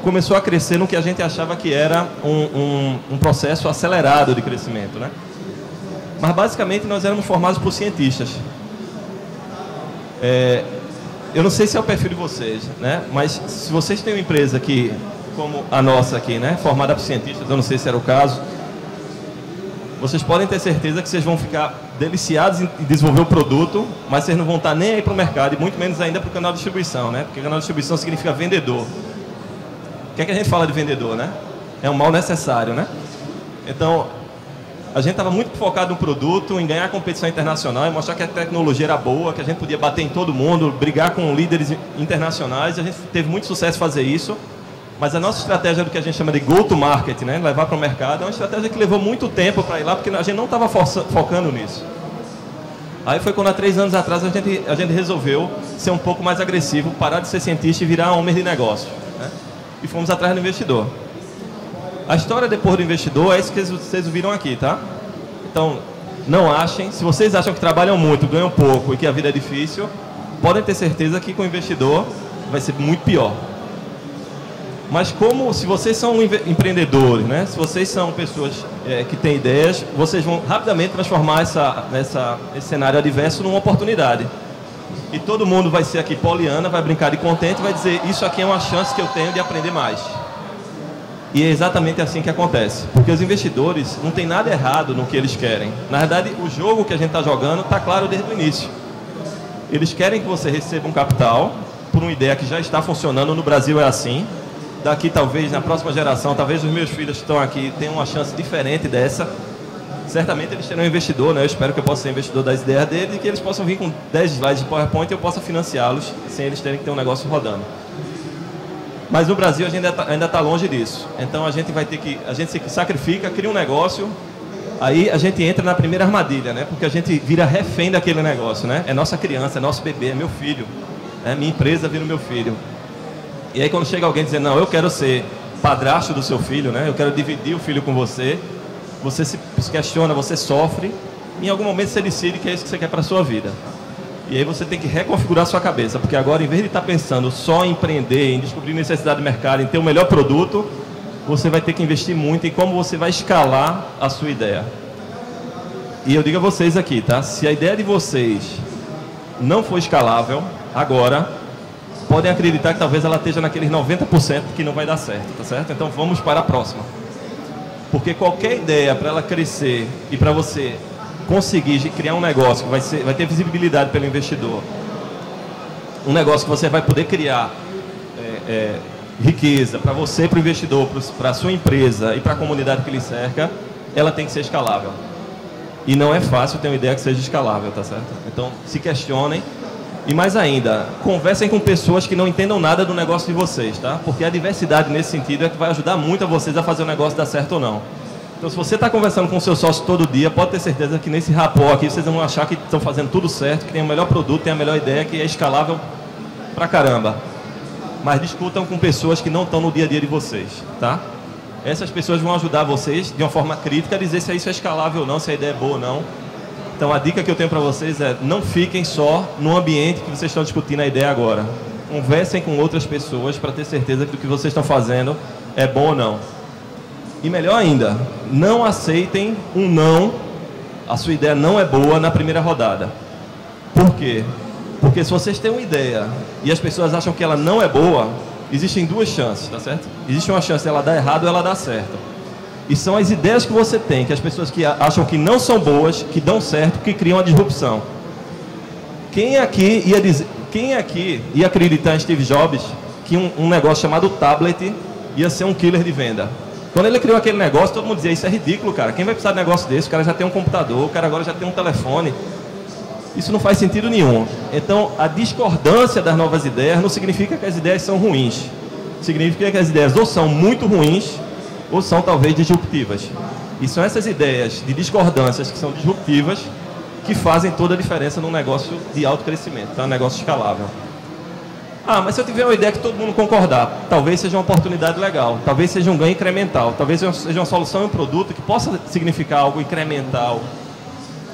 começou a crescer no que a gente achava que era um processo acelerado de crescimento, né? Mas basicamente nós éramos formados por cientistas. Eu não sei se é o perfil de vocês, né? Mas se vocês têm uma empresa que, como a nossa aqui, né, formada por cientistas, eu não sei se era o caso, vocês podem ter certeza que vocês vão ficar deliciados em desenvolver o produto, mas vocês não vão estar nem aí para o mercado, e muito menos ainda para o canal de distribuição, né? Porque canal de distribuição significa vendedor. O que é que a gente fala de vendedor, né? É um mal necessário, né? Então, a gente estava muito focado no produto, em ganhar a competição internacional e mostrar que a tecnologia era boa, que a gente podia bater em todo mundo, brigar com líderes internacionais, e a gente teve muito sucesso em fazer isso. Mas a nossa estratégia do que a gente chama de go-to-market, né, levar para o mercado, é uma estratégia que levou muito tempo para ir lá, porque a gente não estava focando nisso. Aí foi quando, há 3 anos atrás, a gente resolveu ser um pouco mais agressivo, parar de ser cientista e virar homem de negócio, né? E fomos atrás do investidor. A história depois do investidor é isso que vocês viram aqui, tá? Então, não achem, se vocês acham que trabalham muito, ganham pouco e que a vida é difícil, podem ter certeza que com o investidor vai ser muito pior. Mas como, se vocês são empreendedores, né? Se vocês são pessoas que têm ideias, vocês vão rapidamente transformar esse cenário adverso numa oportunidade. E todo mundo vai ser aqui poliana, vai brincar de contente, vai dizer, isso aqui é uma chance que eu tenho de aprender mais. E é exatamente assim que acontece. Porque os investidores não tem nada errado no que eles querem. Na verdade, o jogo que a gente está jogando está claro desde o início. Eles querem que você receba um capital por uma ideia que já está funcionando, no Brasil é assim. Daqui, talvez, na próxima geração, talvez os meus filhos que estão aqui tenham uma chance diferente dessa. Certamente eles terão um investidor, né? Eu espero que eu possa ser investidor das ideias deles e que eles possam vir com 10 slides de PowerPoint e eu possa financiá-los sem eles terem que ter um negócio rodando. Mas no Brasil a gente ainda está longe disso. Então a gente se sacrifica, cria um negócio, aí a gente entra na primeira armadilha, né? Porque a gente vira refém daquele negócio, né? É nossa criança, é nosso bebê, é meu filho. Minha empresa vira o meu filho. E aí quando chega alguém dizendo, não, eu quero ser padrasto do seu filho, né? Eu quero dividir o filho com você. Você se questiona, você sofre. E em algum momento você decide que é isso que você quer para a sua vida. E aí você tem que reconfigurar a sua cabeça. Porque agora, em vez de estar pensando só em empreender, em descobrir necessidade do mercado, em ter o melhor produto, você vai ter que investir muito em como você vai escalar a sua ideia. E eu digo a vocês aqui, tá? Se a ideia de vocês não for escalável, agora, podem acreditar que talvez ela esteja naqueles 90% que não vai dar certo, tá certo? Então vamos para a próxima. Porque qualquer ideia para ela crescer e para você conseguir criar um negócio que vai ter visibilidade pelo investidor, um negócio que você vai poder criar riqueza para você, para o investidor, para a sua empresa e para a comunidade que lhe cerca, ela tem que ser escalável. E não é fácil ter uma ideia que seja escalável, tá certo? Então se questionem. E mais ainda, conversem com pessoas que não entendam nada do negócio de vocês, tá? Porque a diversidade nesse sentido é que vai ajudar muito a vocês a fazer o negócio dar certo ou não. Então, se você está conversando com o seu sócio todo dia, pode ter certeza que nesse rapport aqui vocês vão achar que estão fazendo tudo certo, que tem o melhor produto, tem a melhor ideia, que é escalável pra caramba. Mas discutam com pessoas que não estão no dia a dia de vocês, tá? Essas pessoas vão ajudar vocês, de uma forma crítica, a dizer se isso é escalável ou não, se a ideia é boa ou não. Então a dica que eu tenho para vocês é, não fiquem só no ambiente que vocês estão discutindo a ideia agora. Conversem com outras pessoas para ter certeza que o que vocês estão fazendo é bom ou não. E melhor ainda, não aceitem um não, a sua ideia não é boa na primeira rodada. Por quê? Porque se vocês têm uma ideia e as pessoas acham que ela não é boa, existem 2 chances, tá certo? Existe uma chance de ela dar errado ou ela dar certo. E são as ideias que você tem, que as pessoas que acham que não são boas, que dão certo, que criam a disrupção. Quem aqui ia acreditar em Steve Jobs que um negócio chamado tablet ia ser um killer de venda? Quando ele criou aquele negócio, todo mundo dizia, isso é ridículo, cara. Quem vai precisar de um negócio desse? O cara já tem um computador, o cara agora já tem um telefone. Isso não faz sentido nenhum. Então, a discordância das novas ideias não significa que as ideias são ruins. Significa que as ideias ou são muito ruins, ou são talvez disruptivas. E são essas ideias de discordâncias que são disruptivas que fazem toda a diferença num negócio de alto crescimento, tá? Um negócio escalável. Ah, mas se eu tiver uma ideia que todo mundo concordar, talvez seja uma oportunidade legal, talvez seja um ganho incremental, talvez seja uma solução e um produto que possa significar algo incremental,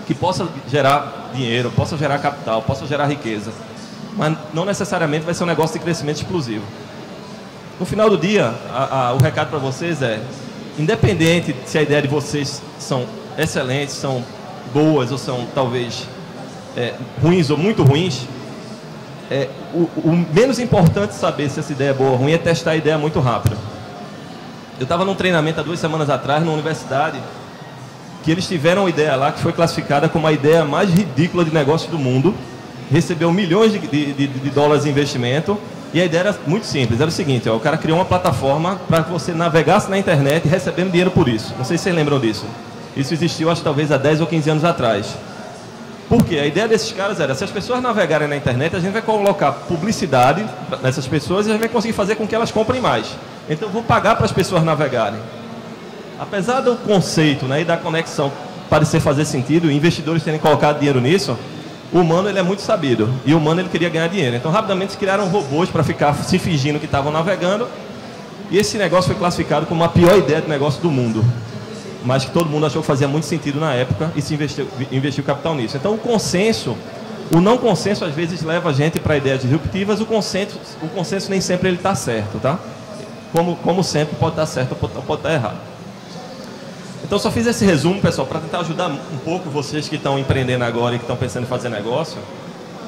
que possa gerar dinheiro, possa gerar capital, possa gerar riqueza. Mas não necessariamente vai ser um negócio de crescimento explosivo. No final do dia, o recado para vocês é, independente se a ideia de vocês são excelentes, são boas ou são talvez ruins ou muito ruins, o menos importante saber se essa ideia é boa ou ruim é testar a ideia muito rápido. Eu estava num treinamento há 2 semanas atrás, numa universidade, que eles tiveram uma ideia lá que foi classificada como a ideia mais ridícula de negócio do mundo, recebeu milhões de dólares de investimento, e a ideia era muito simples, era o seguinte, ó, o cara criou uma plataforma para que você navegasse na internet recebendo dinheiro por isso. Não sei se vocês lembram disso. Isso existiu, acho, talvez há 10 ou 15 anos atrás. Por quê? A ideia desses caras era, se as pessoas navegarem na internet, a gente vai colocar publicidade nessas pessoas e a gente vai conseguir fazer com que elas comprem mais. Então, eu vou pagar para as pessoas navegarem. Apesar do conceito, né, e da conexão parecer fazer sentido, investidores terem colocado dinheiro nisso, o humano ele é muito sabido. E o humano ele queria ganhar dinheiro. Então, rapidamente, eles criaram robôs para ficar se fingindo que estavam navegando. E esse negócio foi classificado como a pior ideia de negócio do mundo. Mas que todo mundo achou que fazia muito sentido na época e se investiu capital nisso. Então, o não consenso, às vezes, leva a gente para ideias disruptivas. O consenso nem sempre ele está certo, tá? Como sempre, pode estar certo ou pode estar errado. Então, só fiz esse resumo, pessoal, para tentar ajudar um pouco vocês que estão empreendendo agora e que estão pensando em fazer negócio.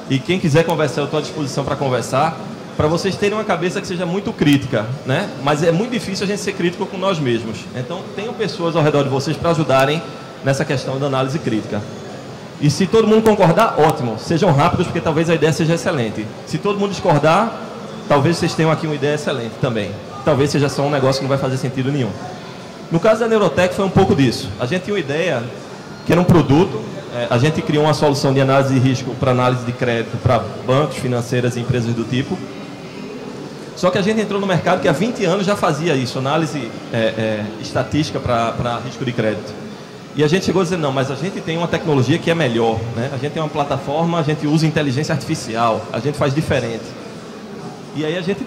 E quem quiser conversar, eu estou à disposição para conversar, para vocês terem uma cabeça que seja muito crítica, né? Mas é muito difícil a gente ser crítico com nós mesmos. Então, tenham pessoas ao redor de vocês para ajudarem nessa questão da análise crítica. E se todo mundo concordar, ótimo. Sejam rápidos, porque talvez a ideia seja excelente. Se todo mundo discordar, talvez vocês tenham aqui uma ideia excelente também. Talvez seja só um negócio que não vai fazer sentido nenhum. No caso da Neurotech foi um pouco disso. A gente tinha uma ideia que era um produto, a gente criou uma solução de análise de risco para análise de crédito para bancos, financeiras e empresas do tipo. Só que a gente entrou no mercado que há 20 anos já fazia isso, análise estatística para risco de crédito. E a gente chegou a dizer, não, mas a gente tem uma tecnologia que é melhor, né? A gente tem uma plataforma, a gente usa inteligência artificial, a gente faz diferente. E aí a gente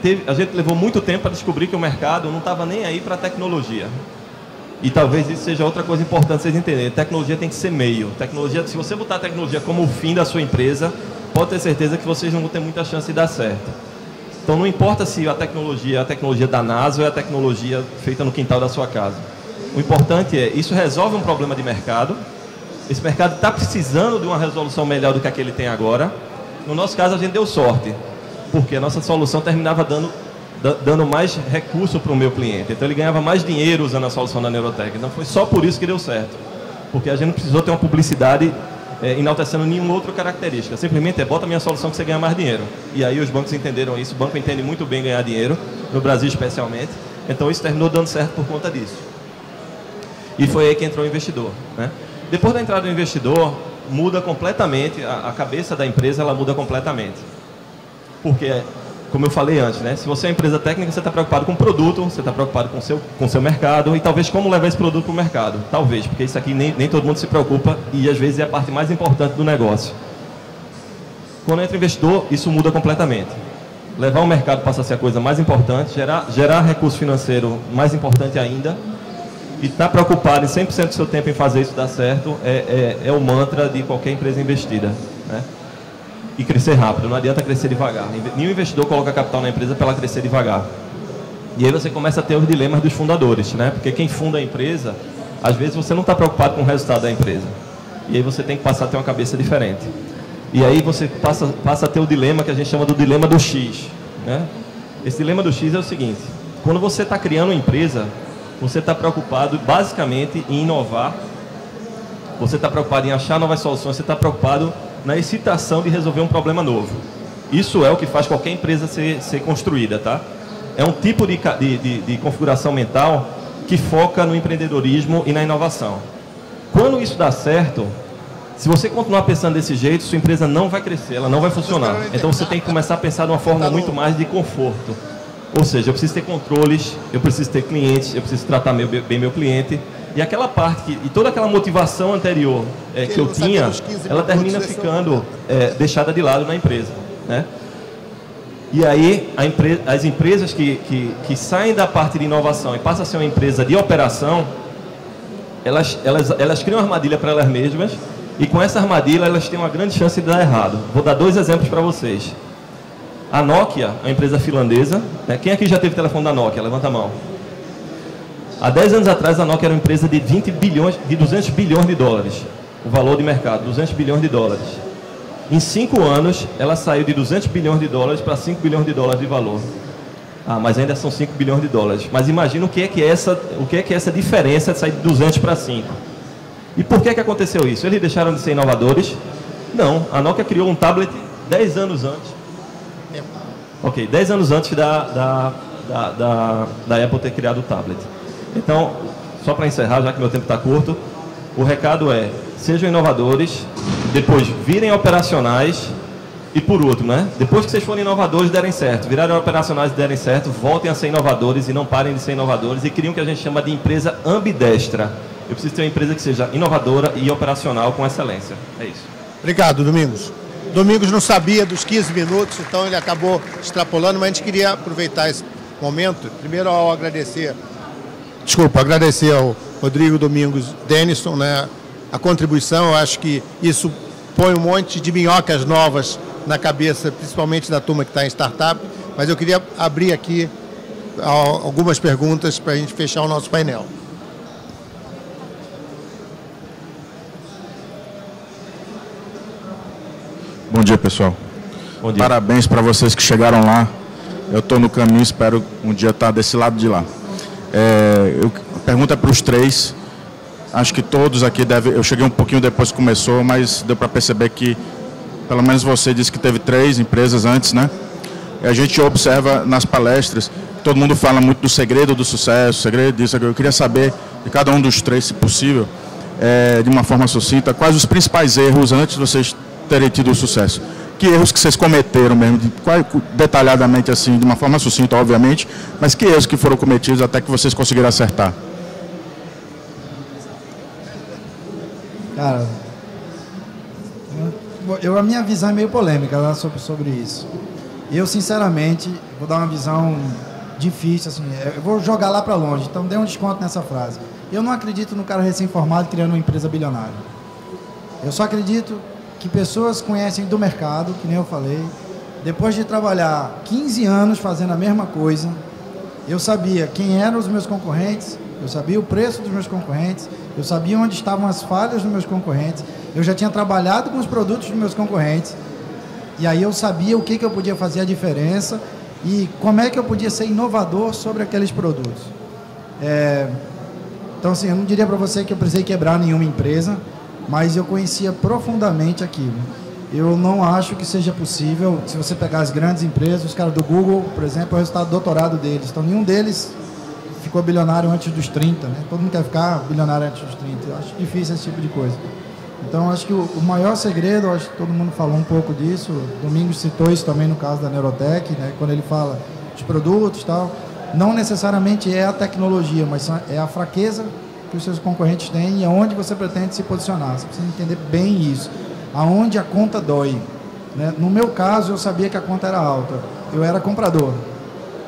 levou muito tempo para descobrir que o mercado não estava nem aí para a tecnologia. E talvez isso seja outra coisa importante vocês entenderem. Tecnologia tem que ser meio. Tecnologia, se você botar a tecnologia como o fim da sua empresa, pode ter certeza que vocês não vão ter muita chance de dar certo. Então não importa se a tecnologia é a tecnologia da NASA ou é a tecnologia feita no quintal da sua casa. O importante é, isso resolve um problema de mercado. Esse mercado está precisando de uma resolução melhor do que a que ele tem agora. No nosso caso, a gente deu sorte, porque a nossa solução terminava dando mais recurso para o meu cliente. Então ele ganhava mais dinheiro usando a solução da Neurotech. Então foi só por isso que deu certo. Porque a gente não precisou ter uma publicidade enaltecendo nenhuma outra característica. Simplesmente bota a minha solução que você ganha mais dinheiro. E aí os bancos entenderam isso. O banco entende muito bem ganhar dinheiro, no Brasil especialmente. Então isso terminou dando certo por conta disso. E foi aí que entrou o investidor, né? Depois da entrada do investidor, muda completamente, a cabeça da empresa ela muda completamente. Porque, como eu falei antes, né? Se você é uma empresa técnica, você está preocupado com o produto, você está preocupado com o seu mercado e talvez como levar esse produto para o mercado. Talvez, porque isso aqui nem todo mundo se preocupa e às vezes é a parte mais importante do negócio. Quando entra o investidor, isso muda completamente. Levar o mercado passa a ser a coisa mais importante, gerar recurso financeiro mais importante ainda e estar preocupado em 100% do seu tempo em fazer isso dar certo é o mantra de qualquer empresa investida, né? E crescer rápido, não adianta crescer devagar. Nenhum investidor coloca capital na empresa para ela crescer devagar. E aí você começa a ter os dilemas dos fundadores, né? Porque quem funda a empresa, às vezes você não está preocupado com o resultado da empresa. E aí você tem que passar a ter uma cabeça diferente. E aí você passa a ter o dilema que a gente chama do dilema do X, né? Esse dilema do X é o seguinte: quando você está criando uma empresa, você está preocupado basicamente em inovar, você está preocupado em achar novas soluções, você está preocupado na excitação de resolver um problema novo. Isso é o que faz qualquer empresa ser construída, tá? É um tipo de configuração mental que foca no empreendedorismo e na inovação. Quando isso dá certo, se você continuar pensando desse jeito, sua empresa não vai crescer, ela não vai funcionar. Então você tem que começar a pensar de uma forma muito mais de conforto. Ou seja, eu preciso ter controles, eu preciso ter clientes, eu preciso tratar bem meu cliente. E aquela parte, e toda aquela motivação anterior que eu tinha, ela termina ficando deixada de lado na empresa, né? E aí, as empresas que saem da parte de inovação e passam a ser uma empresa de operação, elas criam uma armadilha para elas mesmas, e com essa armadilha elas têm uma grande chance de dar errado. Vou dar 2 exemplos para vocês. A Nokia, a empresa finlandesa, né? Quem aqui já teve telefone da Nokia? Levanta a mão. Há 10 anos atrás, a Nokia era uma empresa de 200 bilhões de dólares. O valor de mercado, 200 bilhões de dólares. Em 5 anos, ela saiu de 200 bilhões de dólares para 5 bilhões de dólares de valor. Mas ainda são 5 bilhões de dólares. Mas imagina o que é essa diferença de sair de 200 para 5. E por que aconteceu isso? Eles deixaram de ser inovadores? Não. A Nokia criou um tablet 10 anos antes. Ok, 10 anos antes da Apple ter criado o tablet. Então, só para encerrar, já que meu tempo está curto, o recado é: sejam inovadores, depois virem operacionais e, por último, né? Depois que vocês forem inovadores e derem certo, virarem operacionais e derem certo, voltem a ser inovadores e não parem de ser inovadores e criem o que a gente chama de empresa ambidestra. Eu preciso ter uma empresa que seja inovadora e operacional com excelência. É isso. Obrigado, Domingos. Domingos não sabia dos 15 minutos, então ele acabou extrapolando, mas a gente queria aproveitar esse momento, primeiro ao agradecer ao Rodrigo, Domingos, Denison, né, a contribuição. Eu acho que isso põe um monte de minhocas novas na cabeça, principalmente da turma que está em startup, mas eu queria abrir aqui algumas perguntas para a gente fechar o nosso painel. Bom dia, pessoal. Bom dia. Parabéns para vocês que chegaram lá. Eu estou no caminho, espero um dia estar desse lado de lá. A pergunta é para os três. Acho que todos aqui devem... Eu cheguei um pouquinho depois que começou, mas deu para perceber que, pelo menos você disse que teve 3 empresas antes, né? E a gente observa nas palestras, todo mundo fala muito do segredo do sucesso, segredo disso. Eu queria saber de cada um dos 3, se possível, de uma forma sucinta, quais os principais erros antes de vocês terem tido o sucesso. Que erros que vocês cometeram mesmo, detalhadamente assim, de uma forma sucinta, obviamente, mas que erros que foram cometidos até que vocês conseguiram acertar? Cara, a minha visão é meio polêmica lá sobre isso. Eu, sinceramente, vou dar uma visão difícil, assim, eu vou jogar lá para longe, então dê um desconto nessa frase. Eu não acredito no cara recém-formado criando uma empresa bilionária. Eu só acredito que pessoas conhecem do mercado, que nem eu falei. Depois de trabalhar 15 anos fazendo a mesma coisa, eu sabia quem eram os meus concorrentes, eu sabia o preço dos meus concorrentes, eu sabia onde estavam as falhas dos meus concorrentes, eu já tinha trabalhado com os produtos dos meus concorrentes, e aí eu sabia o que eu podia fazer a diferença e como é que eu podia ser inovador sobre aqueles produtos. Então, assim, eu não diria para você que eu precisei quebrar nenhuma empresa, mas eu conhecia profundamente aquilo. Eu não acho que seja possível, se você pegar as grandes empresas, os caras do Google, por exemplo, é o resultado do doutorado deles. Então, nenhum deles ficou bilionário antes dos 30, né? Todo mundo quer ficar bilionário antes dos 30. Eu acho difícil esse tipo de coisa. Então, acho que o maior segredo, acho que todo mundo falou um pouco disso, o Domingos citou isso também no caso da Neurotech, né? Quando ele fala de produtos e tal, não necessariamente é a tecnologia, mas é a fraqueza que os seus concorrentes têm e aonde você pretende se posicionar. Você precisa entender bem isso. Aonde a conta dói, né? No meu caso, eu sabia que a conta era alta. Eu era comprador.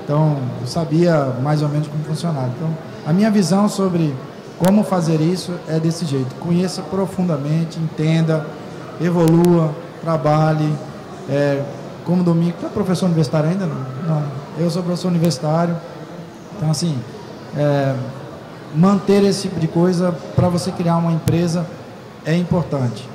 Então, eu sabia mais ou menos como funcionava. Então, a minha visão sobre como fazer isso é desse jeito. Conheça profundamente, entenda, evolua, trabalhe. Como Domingos, tu é professor universitário ainda? Não. Eu sou professor universitário. Então, assim, manter esse tipo de coisa para você criar uma empresa é importante,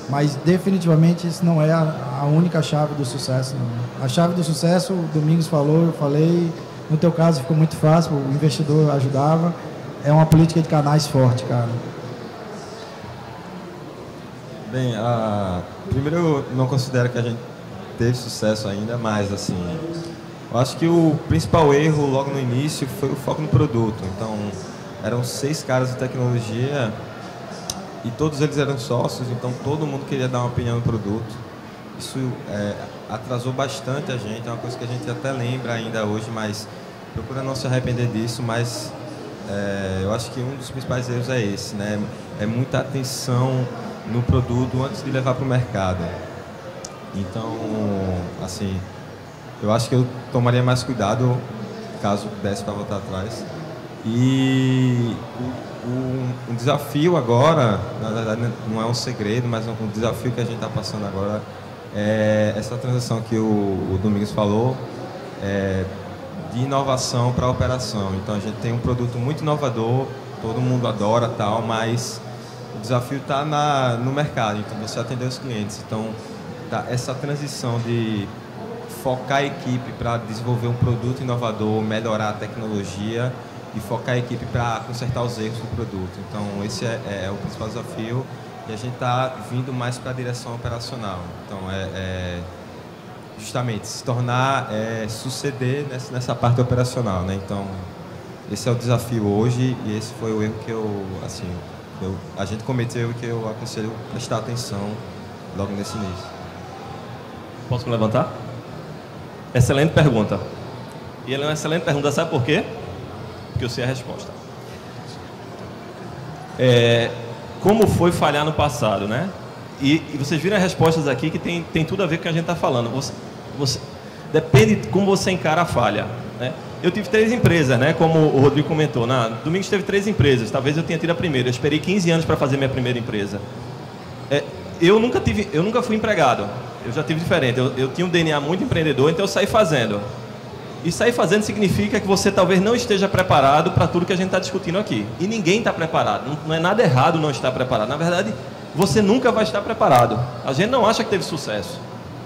mas definitivamente isso não é a única chave do sucesso, não. A chave do sucesso, o Domingos falou, eu falei, no teu caso ficou muito fácil, o investidor ajudava, é uma política de canais forte, cara. Bem, primeiro eu não considero que a gente teve sucesso ainda, mas assim, eu acho que o principal erro logo no início foi o foco no produto. Então, eram 6 caras de tecnologia e todos eles eram sócios, então todo mundo queria dar uma opinião no produto. Isso atrasou bastante a gente, é uma coisa que a gente até lembra ainda hoje, mas procura não se arrepender disso, mas eu acho que um dos principais erros é esse, né? É muita atenção no produto antes de levar para o mercado. Então, assim, eu acho que eu tomaria mais cuidado caso desse para voltar atrás. E um desafio agora, na verdade não é um segredo, mas um desafio que a gente está passando agora é essa transição que o Domingos falou, de inovação para operação. Então a gente tem um produto muito inovador, todo mundo adora tal, mas o desafio está no mercado, então você atender os clientes. Então essa transição de focar a equipe para desenvolver um produto inovador, melhorar a tecnologia e focar a equipe para consertar os erros do produto. Então esse é o principal desafio e a gente está vindo mais para a direção operacional. Então justamente se tornar, suceder nessa parte operacional, né? Então esse é o desafio hoje e esse foi o erro que a gente cometeu e que eu aconselho prestar atenção logo nesse início. Posso me levantar? Excelente pergunta. E ela é uma excelente pergunta, sabe por quê? Porque eu sei a resposta. Como foi falhar no passado, né? E vocês viram as respostas aqui que tem tudo a ver com o que a gente está falando. Depende de como você encara a falha, né? Eu tive 3 empresas, né? Como o Rodrigo comentou. Domingos teve 3 empresas. Talvez eu tenha tido a primeira. Eu esperei 15 anos para fazer minha primeira empresa. Eu nunca fui empregado. Eu já tive diferente. Eu tinha um DNA muito empreendedor, então eu saí fazendo. E sair fazendo significa que você talvez não esteja preparado para tudo que a gente está discutindo aqui. E ninguém está preparado. Não é nada errado não estar preparado. Na verdade, você nunca vai estar preparado. A gente não acha que teve sucesso.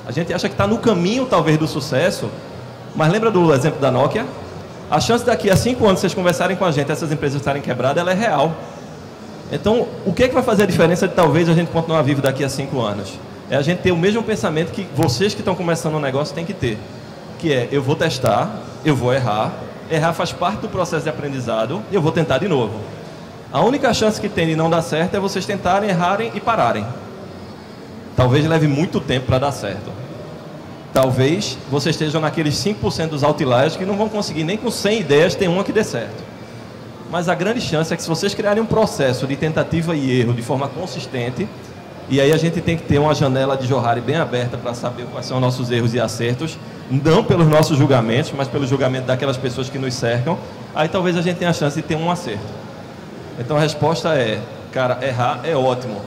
A gente acha que está no caminho, talvez, do sucesso. Mas lembra do exemplo da Nokia? A chance daqui a 5 anos, vocês conversarem com a gente, essas empresas estarem quebradas, ela é real. Então, o que vai fazer a diferença de talvez a gente continuar vivo daqui a 5 anos? É a gente ter o mesmo pensamento que vocês que estão começando um negócio têm que ter. Que é, eu vou testar, eu vou errar faz parte do processo de aprendizado e eu vou tentar de novo. A única chance que tem de não dar certo é vocês tentarem, errarem e pararem. Talvez leve muito tempo para dar certo. Talvez vocês estejam naqueles 5% dos outliers que não vão conseguir nem com 100 ideias ter uma que dê certo. Mas a grande chance é que se vocês criarem um processo de tentativa e erro de forma consistente, e aí a gente tem que ter uma janela de Johari bem aberta para saber quais são os nossos erros e acertos, não pelos nossos julgamentos, mas pelo julgamento daquelas pessoas que nos cercam, aí talvez a gente tenha a chance de ter um acerto. Então a resposta é, cara, errar é ótimo,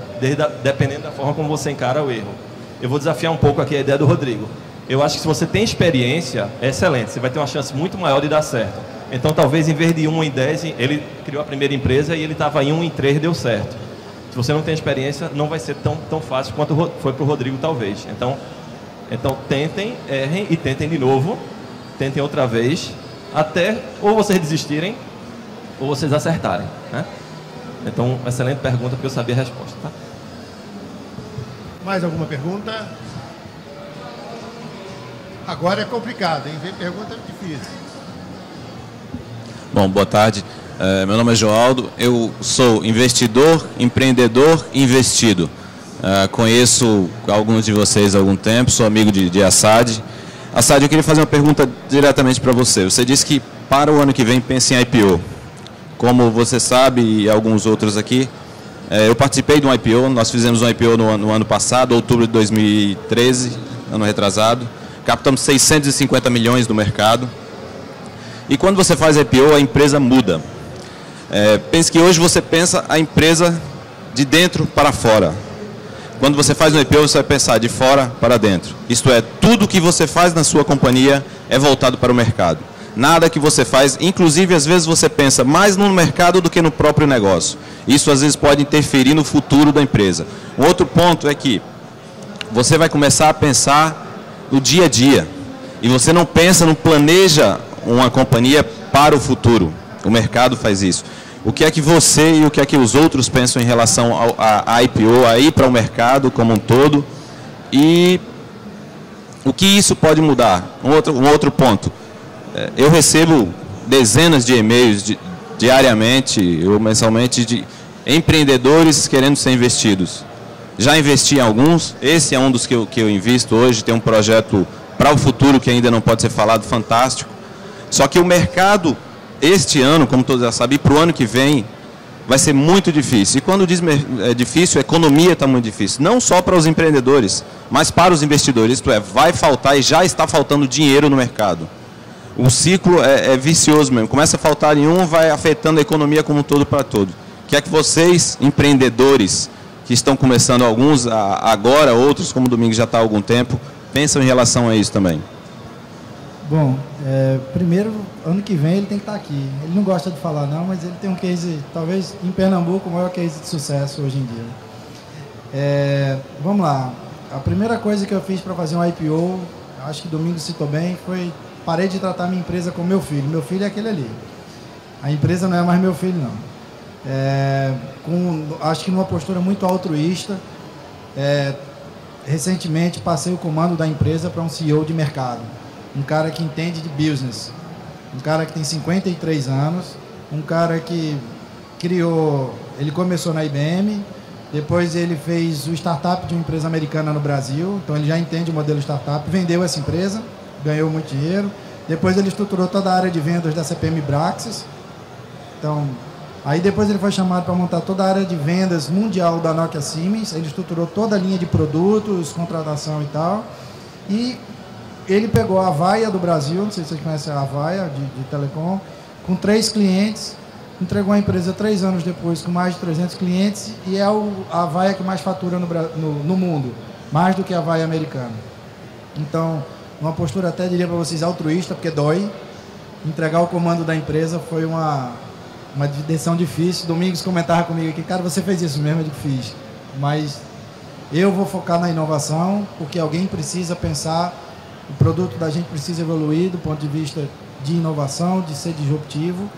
dependendo da forma como você encara o erro. Eu vou desafiar um pouco aqui a ideia do Rodrigo. Eu acho que se você tem experiência, é excelente, você vai ter uma chance muito maior de dar certo. Então talvez em vez de 1 em 10, ele criou a primeira empresa e ele estava em 1 em 3, deu certo. Se você não tem experiência, não vai ser tão fácil quanto foi para o Rodrigo, talvez. Então tentem, errem e tentem de novo. Tentem outra vez, até ou vocês desistirem, ou vocês acertarem, né? Então, excelente pergunta, porque eu sabia a resposta, tá? Mais alguma pergunta? Agora é complicado, hein? Vem pergunta difícil. Bom, boa tarde. Meu nome é Joaldo, eu sou investidor, empreendedor e investido. Conheço alguns de vocês há algum tempo, sou amigo de Assad. Assad, eu queria fazer uma pergunta diretamente para você. Você disse que para o ano que vem pensa em IPO. Como você sabe e alguns outros aqui, eu participei de um IPO, nós fizemos um IPO no ano passado, outubro de 2013, ano retrasado. Captamos 650 milhões do mercado. E quando você faz IPO, a empresa muda. Pense que hoje você pensa a empresa de dentro para fora. Quando você faz um IPO, você vai pensar de fora para dentro. Isto é, tudo que você faz na sua companhia é voltado para o mercado. Nada que você faz, inclusive às vezes você pensa mais no mercado do que no próprio negócio. Isso às vezes pode interferir no futuro da empresa. Um outro ponto é que você vai começar a pensar no dia a dia. E você não pensa, não planeja uma companhia para o futuro. O mercado faz isso. O que é que você e o que é que os outros pensam em relação a IPO, a ir para o mercado como um todo? E o que isso pode mudar? Um outro ponto. Eu recebo dezenas de e-mails diariamente ou mensalmente de empreendedores querendo ser investidos. Já investi em alguns, esse é um dos que eu invisto hoje, tem um projeto para o futuro que ainda não pode ser falado, fantástico. Só que o mercado, este ano, como todos já sabem, para o ano que vem, vai ser muito difícil. E quando diz difícil, a economia está muito difícil. Não só para os empreendedores, mas para os investidores. Isto é, vai faltar e já está faltando dinheiro no mercado. O ciclo é vicioso mesmo. Começa a faltar em um, vai afetando a economia como um todo para todo. Que é que vocês, empreendedores, que estão começando alguns agora, outros, como o Domingos já está há algum tempo, pensam em relação a isso também? Bom, primeiro, ano que vem ele tem que estar aqui. Ele não gosta de falar não, mas ele tem um case, talvez em Pernambuco, o maior case de sucesso hoje em dia. Vamos lá. A primeira coisa que eu fiz para fazer um IPO, acho que Domingos citou bem, foi parei de tratar minha empresa como meu filho. Meu filho é aquele ali. A empresa não é mais meu filho, não. Acho que numa postura muito altruísta. Recentemente passei o comando da empresa para um CEO de mercado. Um cara que entende de business, um cara que tem 53 anos, um cara que ele começou na IBM, depois ele fez o startup de uma empresa americana no Brasil, então ele já entende o modelo startup, vendeu essa empresa, ganhou muito dinheiro, depois ele estruturou toda a área de vendas da CPM Braxis, então, aí depois ele foi chamado para montar toda a área de vendas mundial da Nokia Siemens, ele estruturou toda a linha de produtos, contratação e tal, e ele pegou a Avaya do Brasil, não sei se vocês conhecem a Avaya de telecom, com 3 clientes, entregou a empresa 3 anos depois com mais de 300 clientes e é a Avaya que mais fatura no mundo, mais do que a Avaya americana. Então, uma postura até diria para vocês altruísta, porque dói. Entregar o comando da empresa foi uma decisão difícil. Domingos comentava comigo aqui, cara, você fez isso mesmo? Eu digo, fiz. Mas eu vou focar na inovação, porque alguém precisa pensar. O produto da gente precisa evoluir do ponto de vista de inovação, de ser disruptivo.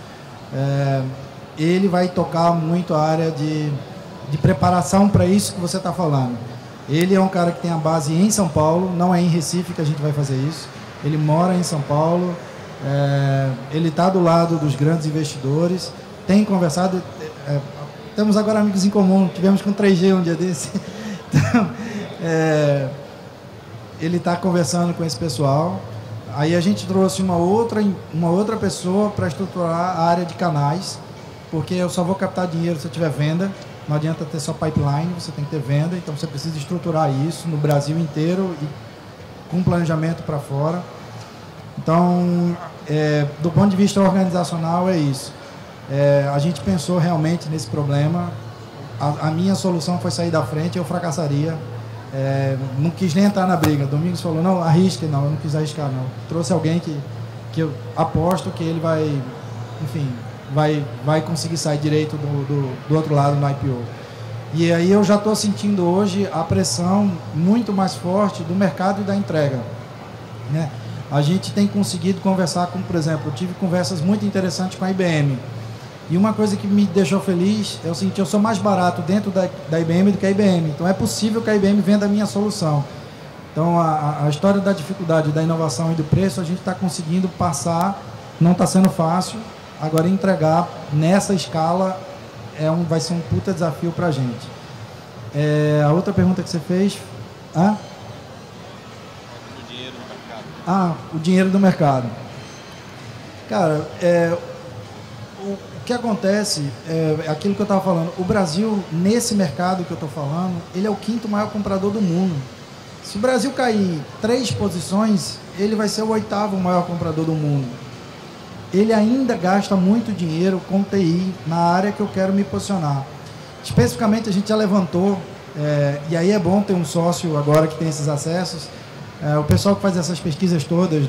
Ele vai tocar muito a área de preparação para isso que você está falando. Ele é um cara que tem a base em São Paulo, não é em Recife que a gente vai fazer isso. Ele mora em São Paulo, ele está do lado dos grandes investidores, tem conversado, temos agora amigos em comum, tivemos com 3G um dia desse. Então, ele está conversando com esse pessoal. Aí a gente trouxe uma outra pessoa para estruturar a área de canais, porque eu só vou captar dinheiro se eu tiver venda. Não adianta ter só pipeline, você tem que ter venda. Então você precisa estruturar isso no Brasil inteiro e com planejamento para fora. Então, do ponto de vista organizacional, é isso. A gente pensou realmente nesse problema. A minha solução foi sair da frente, eu fracassaria. Não quis nem entrar na briga. Domingos falou, não, arrisque. Não, eu não quis arriscar, não. Trouxe alguém que eu aposto que ele vai, enfim, vai conseguir sair direito do outro lado no IPO. E aí eu já estou sentindo hoje a pressão muito mais forte do mercado e da entrega, né? A gente tem conseguido conversar com, por exemplo, eu tive conversas muito interessantes com a IBM. E uma coisa que me deixou feliz é o seguinte, eu sou mais barato dentro da IBM do que a IBM. Então é possível que a IBM venda a minha solução. Então a história da dificuldade da inovação e do preço a gente está conseguindo passar, não está sendo fácil. Agora entregar nessa escala vai ser um puta desafio para a gente. A outra pergunta que você fez... O dinheiro do mercado. O dinheiro do mercado. Cara, o que acontece é aquilo que eu estava falando. O Brasil, nesse mercado que eu estou falando, ele é o 5º maior comprador do mundo. Se o Brasil cair 3 posições, ele vai ser o 8º maior comprador do mundo. Ele ainda gasta muito dinheiro com TI na área que eu quero me posicionar. Especificamente, a gente já levantou, e aí é bom ter um sócio agora que tem esses acessos. O pessoal que faz essas pesquisas todas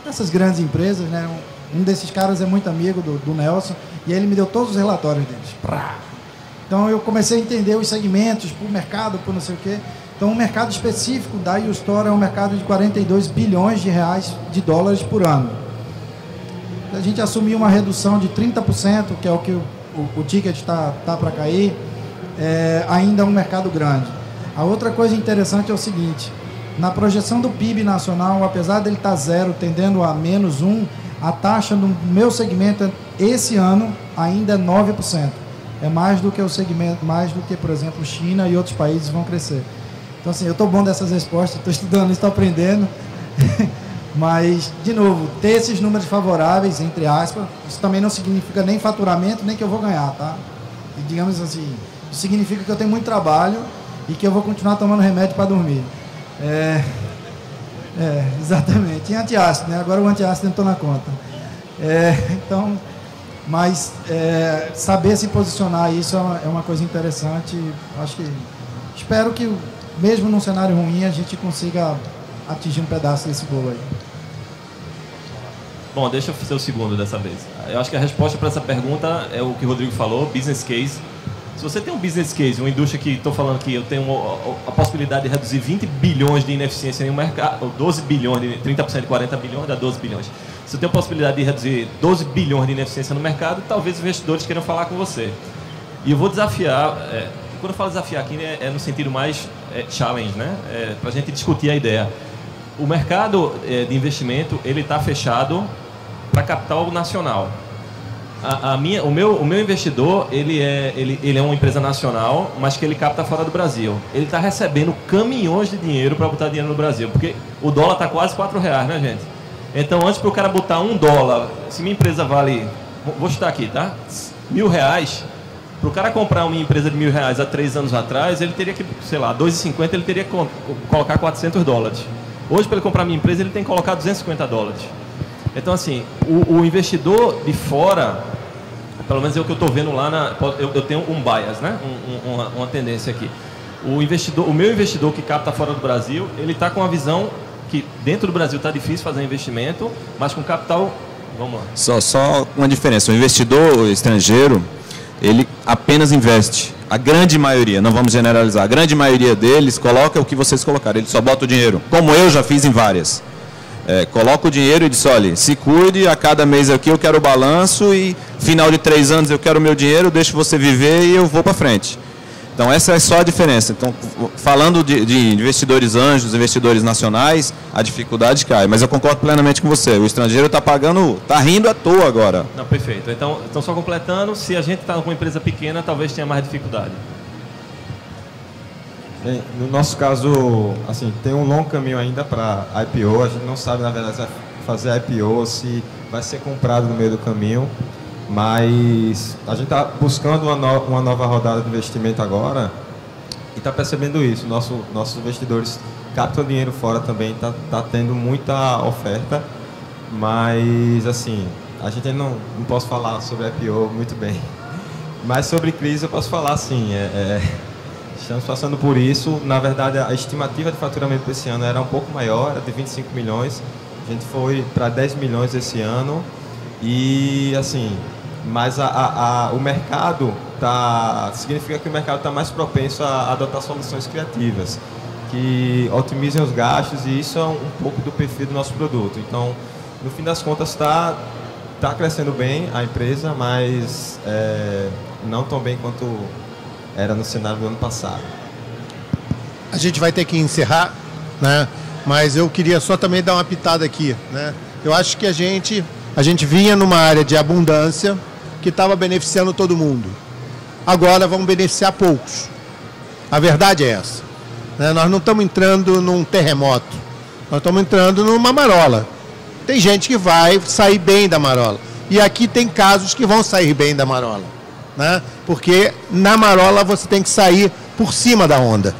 dessas grandes empresas, né? Um desses caras é muito amigo do Nelson, e ele me deu todos os relatórios deles. Então eu comecei a entender os segmentos, por mercado, por não sei o quê. Então o mercado específico da U-Store é um mercado de 42 bilhões de dólares por ano. A gente assumiu uma redução de 30%, que é o que o ticket está para cair, ainda é um mercado grande. A outra coisa interessante é o seguinte, na projeção do PIB nacional, apesar dele estar 0, tendendo a -1, a taxa no meu segmento esse ano ainda é 9%. é mais do que o segmento, mais do que, por exemplo, China e outros países vão crescer. Então, assim, eu estou bom dessas respostas, estou estudando, estou aprendendo, mas, de novo, ter esses números favoráveis, entre aspas, isso também não significa nem faturamento, nem que eu vou ganhar, tá? E, digamos assim, isso significa que eu tenho muito trabalho e que eu vou continuar tomando remédio para dormir. Exatamente. E antiácido, né? Agora o antiácido entrou na conta. Então, mas saber se posicionar, isso é uma coisa interessante. Acho que, espero que, mesmo num cenário ruim, a gente consiga atingir um pedaço desse bolo aí. Bom, deixa eu fazer o segundo dessa vez. Eu acho que a resposta para essa pergunta é o que o Rodrigo falou, business case. Se você tem um business case, uma indústria que estou falando que eu tenho a possibilidade de reduzir 20 bilhões de ineficiência em um mercado, ou 12 bilhões, 30% de 40 bilhões dá 12 bilhões. Se eu tenho a possibilidade de reduzir 12 bilhões de ineficiência no mercado, talvez os investidores queiram falar com você. E eu vou desafiar, quando eu falo desafiar aqui, é no sentido mais challenge, né? Para a gente discutir a ideia. O mercado de investimento, ele está fechado para capital nacional. O meu investidor, ele é uma empresa nacional, mas que ele capta fora do Brasil. Ele está recebendo caminhões de dinheiro para botar dinheiro no Brasil, porque o dólar está quase R$4, né, gente? Então, antes para o cara botar $1, se minha empresa vale, vou chutar aqui, tá? R$1.000, para o cara comprar uma empresa de R$1.000 há 3 anos atrás, ele teria que, sei lá, R$2,50, ele teria que colocar $400. Hoje, para ele comprar minha empresa, ele tem que colocar $250. Então, assim, o investidor de fora, pelo menos é o que eu estou vendo lá, eu tenho um bias, né? Uma tendência aqui. O meu investidor que capta fora do Brasil, ele está com a visão que dentro do Brasil está difícil fazer investimento, mas com capital, vamos lá. Só uma diferença, o investidor estrangeiro, ele apenas investe. A grande maioria, não vamos generalizar, a grande maioria deles coloca o que vocês colocaram, ele só bota o dinheiro, como eu já fiz em várias. Coloca o dinheiro e diz, olha, se cuide, a cada mês aqui eu quero o balanço e final de 3 anos eu quero o meu dinheiro, deixo você viver e eu vou para frente. Então essa é só a diferença. Então, falando de investidores anjos, investidores nacionais, a dificuldade cai. Mas eu concordo plenamente com você, o estrangeiro está pagando, está rindo à toa agora. Não, perfeito. Então só completando, se a gente está com uma empresa pequena, talvez tenha mais dificuldade. Bem, no nosso caso, assim, tem um longo caminho ainda para IPO. A gente não sabe, na verdade, se vai fazer IPO ou se vai ser comprado no meio do caminho. Mas a gente está buscando uma nova rodada de investimento agora e está percebendo isso. Nossos investidores captam dinheiro fora também, está tendo muita oferta. Mas, assim, a gente não posso falar sobre IPO muito bem. Mas sobre crise eu posso falar, sim. Estamos passando por isso. Na verdade, a estimativa de faturamento desse ano era um pouco maior, era de 25 milhões. A gente foi para 10 milhões esse ano. E, assim, mas o mercado significa que o mercado está mais propenso a adotar soluções criativas, que otimizem os gastos, e isso é um pouco do perfil do nosso produto. Então, no fim das contas, está crescendo bem a empresa, mas não tão bem quanto era no cenário do ano passado. A gente vai ter que encerrar, né? Mas eu queria só também dar uma pitada aqui, né? Eu acho que a gente vinha numa área de abundância que estava beneficiando todo mundo. Agora vamos beneficiar poucos. A verdade é essa, né? Nós não estamos entrando num terremoto, nós estamos entrando numa marola. Tem gente que vai sair bem da marola. E aqui tem casos que vão sair bem da marola, né? Porque na marola você tem que sair por cima da onda,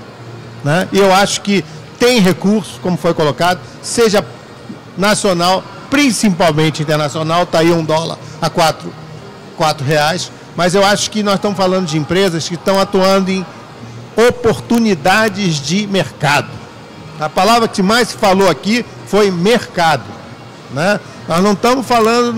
né? E eu acho que tem recurso, como foi colocado, seja nacional, principalmente internacional. Está aí $1 a R$4, mas eu acho que nós estamos falando de empresas que estão atuando em oportunidades de mercado. A palavra que mais se falou aqui foi mercado, né? Nós não estamos falando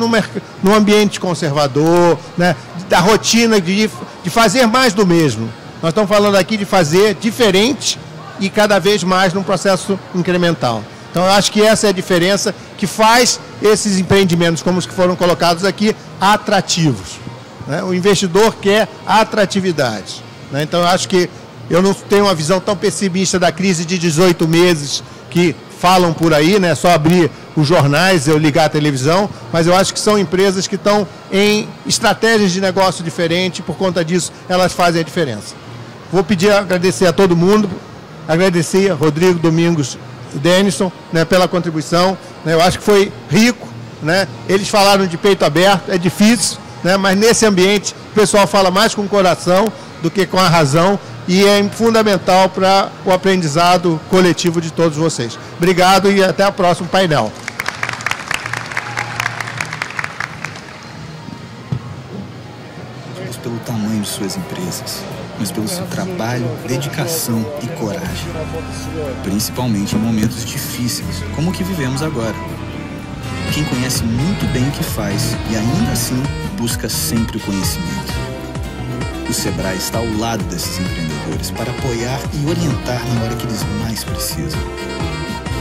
no ambiente conservador, né, da rotina de fazer mais do mesmo. Nós estamos falando aqui de fazer diferente e cada vez mais num processo incremental. Então, eu acho que essa é a diferença que faz esses empreendimentos, como os que foram colocados aqui, atrativos, né? O investidor quer atratividade, né? Então, eu acho que eu não tenho uma visão tão pessimista da crise de 18 meses que falam por aí, né? Só abrir os jornais, eu ligar a televisão, mas eu acho que são empresas que estão em estratégias de negócio diferentes, por conta disso elas fazem a diferença. Vou agradecer a todo mundo, agradecer a Rodrigo, Domingos e Denison, né, pela contribuição, né, eu acho que foi rico, né, eles falaram de peito aberto, é difícil, né, mas nesse ambiente o pessoal fala mais com o coração do que com a razão, e é fundamental para o aprendizado coletivo de todos vocês. Obrigado e até o próximo painel. Pelo tamanho de suas empresas, mas pelo seu trabalho, dedicação e coragem, principalmente em momentos difíceis, como o que vivemos agora. Quem conhece muito bem o que faz e ainda assim busca sempre o conhecimento. O Sebrae está ao lado desses empreendedores para apoiar e orientar na hora que eles mais precisam.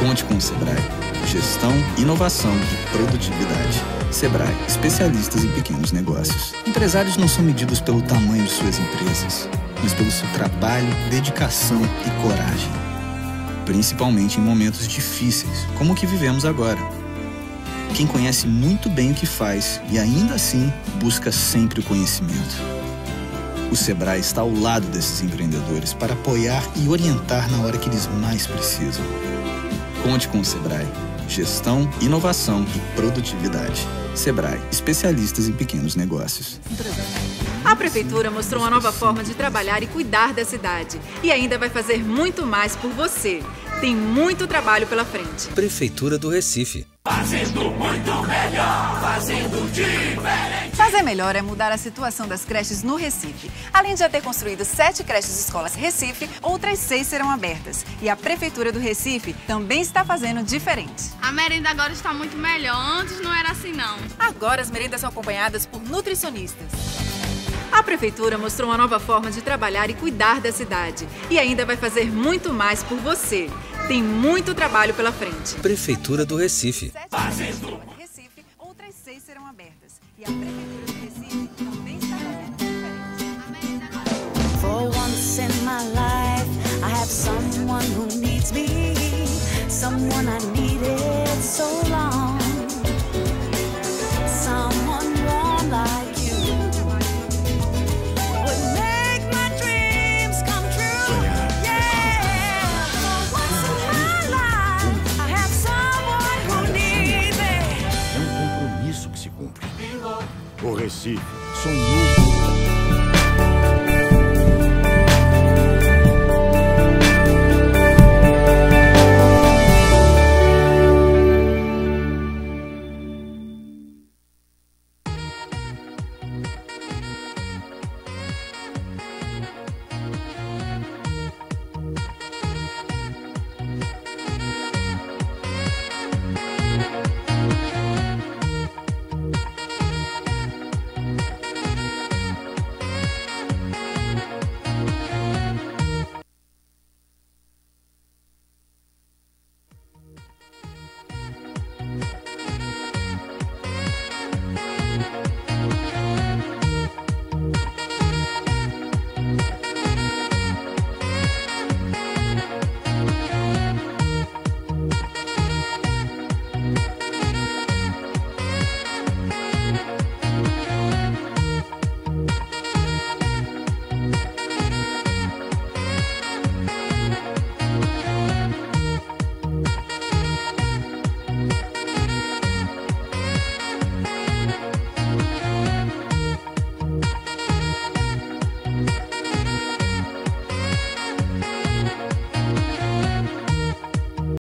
Conte com o Sebrae. Gestão, inovação e produtividade. Sebrae, especialistas em pequenos negócios. Empresários não são medidos pelo tamanho de suas empresas, mas pelo seu trabalho, dedicação e coragem. Principalmente em momentos difíceis, como o que vivemos agora. Quem conhece muito bem o que faz e ainda assim busca sempre o conhecimento. O Sebrae está ao lado desses empreendedores para apoiar e orientar na hora que eles mais precisam. Conte com o Sebrae. Gestão, inovação e produtividade. Sebrae, especialistas em pequenos negócios. A Prefeitura mostrou uma nova forma de trabalhar e cuidar da cidade. E ainda vai fazer muito mais por você. Tem muito trabalho pela frente. Prefeitura do Recife. Fazendo muito melhor, fazendo diferente. Fazer melhor é mudar a situação das creches no Recife. Além de já ter construído 7 creches escolas Recife, outras 6 serão abertas. E a Prefeitura do Recife também está fazendo diferente. A merenda agora está muito melhor. Antes não era assim, não. Agora as merendas são acompanhadas por nutricionistas. A Prefeitura mostrou uma nova forma de trabalhar e cuidar da cidade. E ainda vai fazer muito mais por você. Tem muito trabalho pela frente. Prefeitura do Recife. Fazendo Recife, outras 6 serão abertas. E a Prefeitura do Recife também está fazendo diferente. For once in my life, I have someone who needs me. Someone I needed so long. Someone warm like you. O Recife sonhou